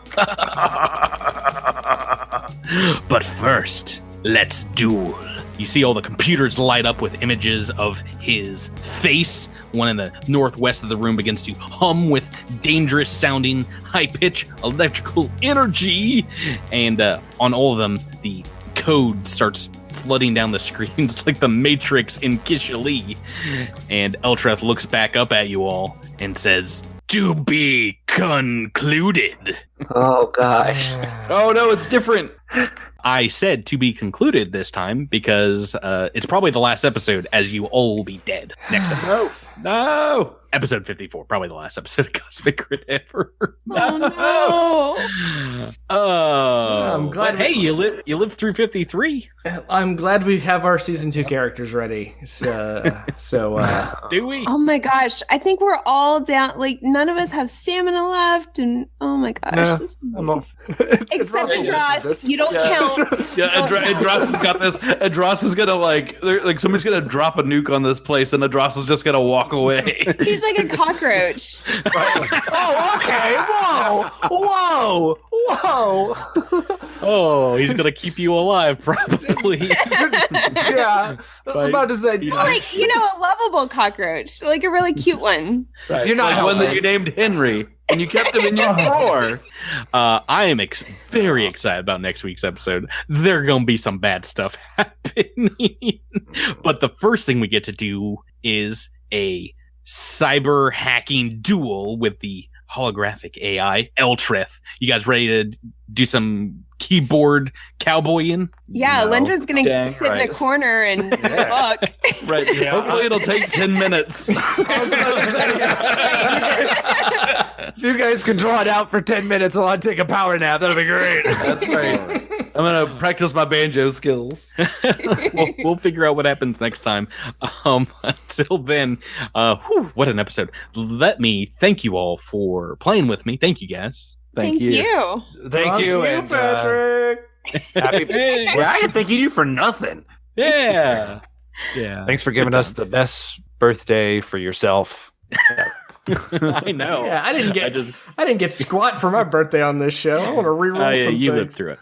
But first, let's duel. You see all the computers light up with images of his face. One in the northwest of the room begins to hum with dangerous sounding high-pitch electrical energy. And on all of them, the code starts flooding down the screens like the Matrix in Kishali. And Eltreth looks back up at you all and says, to be concluded. Oh, gosh. Oh, no, it's different. I said to be concluded this time because it's probably the last episode, as you all will be dead next episode. No. Episode 54, probably the last episode of Cosmic Grid ever. Oh Oh, I'm glad but hey, you lived through 53. I'm glad we have our season 2 characters ready. So Do we? Oh my gosh. I think we're all down. Like, none of us have stamina left. And oh my gosh. Except Adras. You don't count. Yeah, Adras has got this. Adras is gonna like somebody's gonna drop a nuke on this place, and Adras is just gonna walk away. He's like a cockroach. Oh, okay. Whoa. Oh, he's gonna keep you alive, probably. Yeah, I was about to say. Like, a lovable cockroach. Like a really cute one. Right. You're not like one that helping. you named Henry, and you kept him in your drawer. I am very excited about next week's episode. There gonna be some bad stuff happening. But the first thing we get to do is a cyber hacking duel with the holographic AI, Eltreth. You guys ready to do some keyboard cowboying? Yeah, No. Lendra's gonna Dang sit in a right. corner and look. Right. Yeah. Hopefully it'll take 10 minutes. If you guys can draw it out for 10 minutes while I take a power nap, that'll be great. That's right. I'm gonna practice my banjo skills. We'll figure out what happens next time. Until then, what an episode. Let me thank you all for playing with me. Thank you, guys. Thank you. Thank you, and Patrick. happy. Yeah, I didn't think you for nothing. Yeah. Thanks for giving us the best birthday for yourself. I know. Yeah, I didn't get squat for my birthday on this show. I want to reroll some you things. lived through it.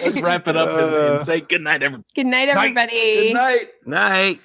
Let's wrap it up and say good night, everybody. Good night, everybody. Good night. Night.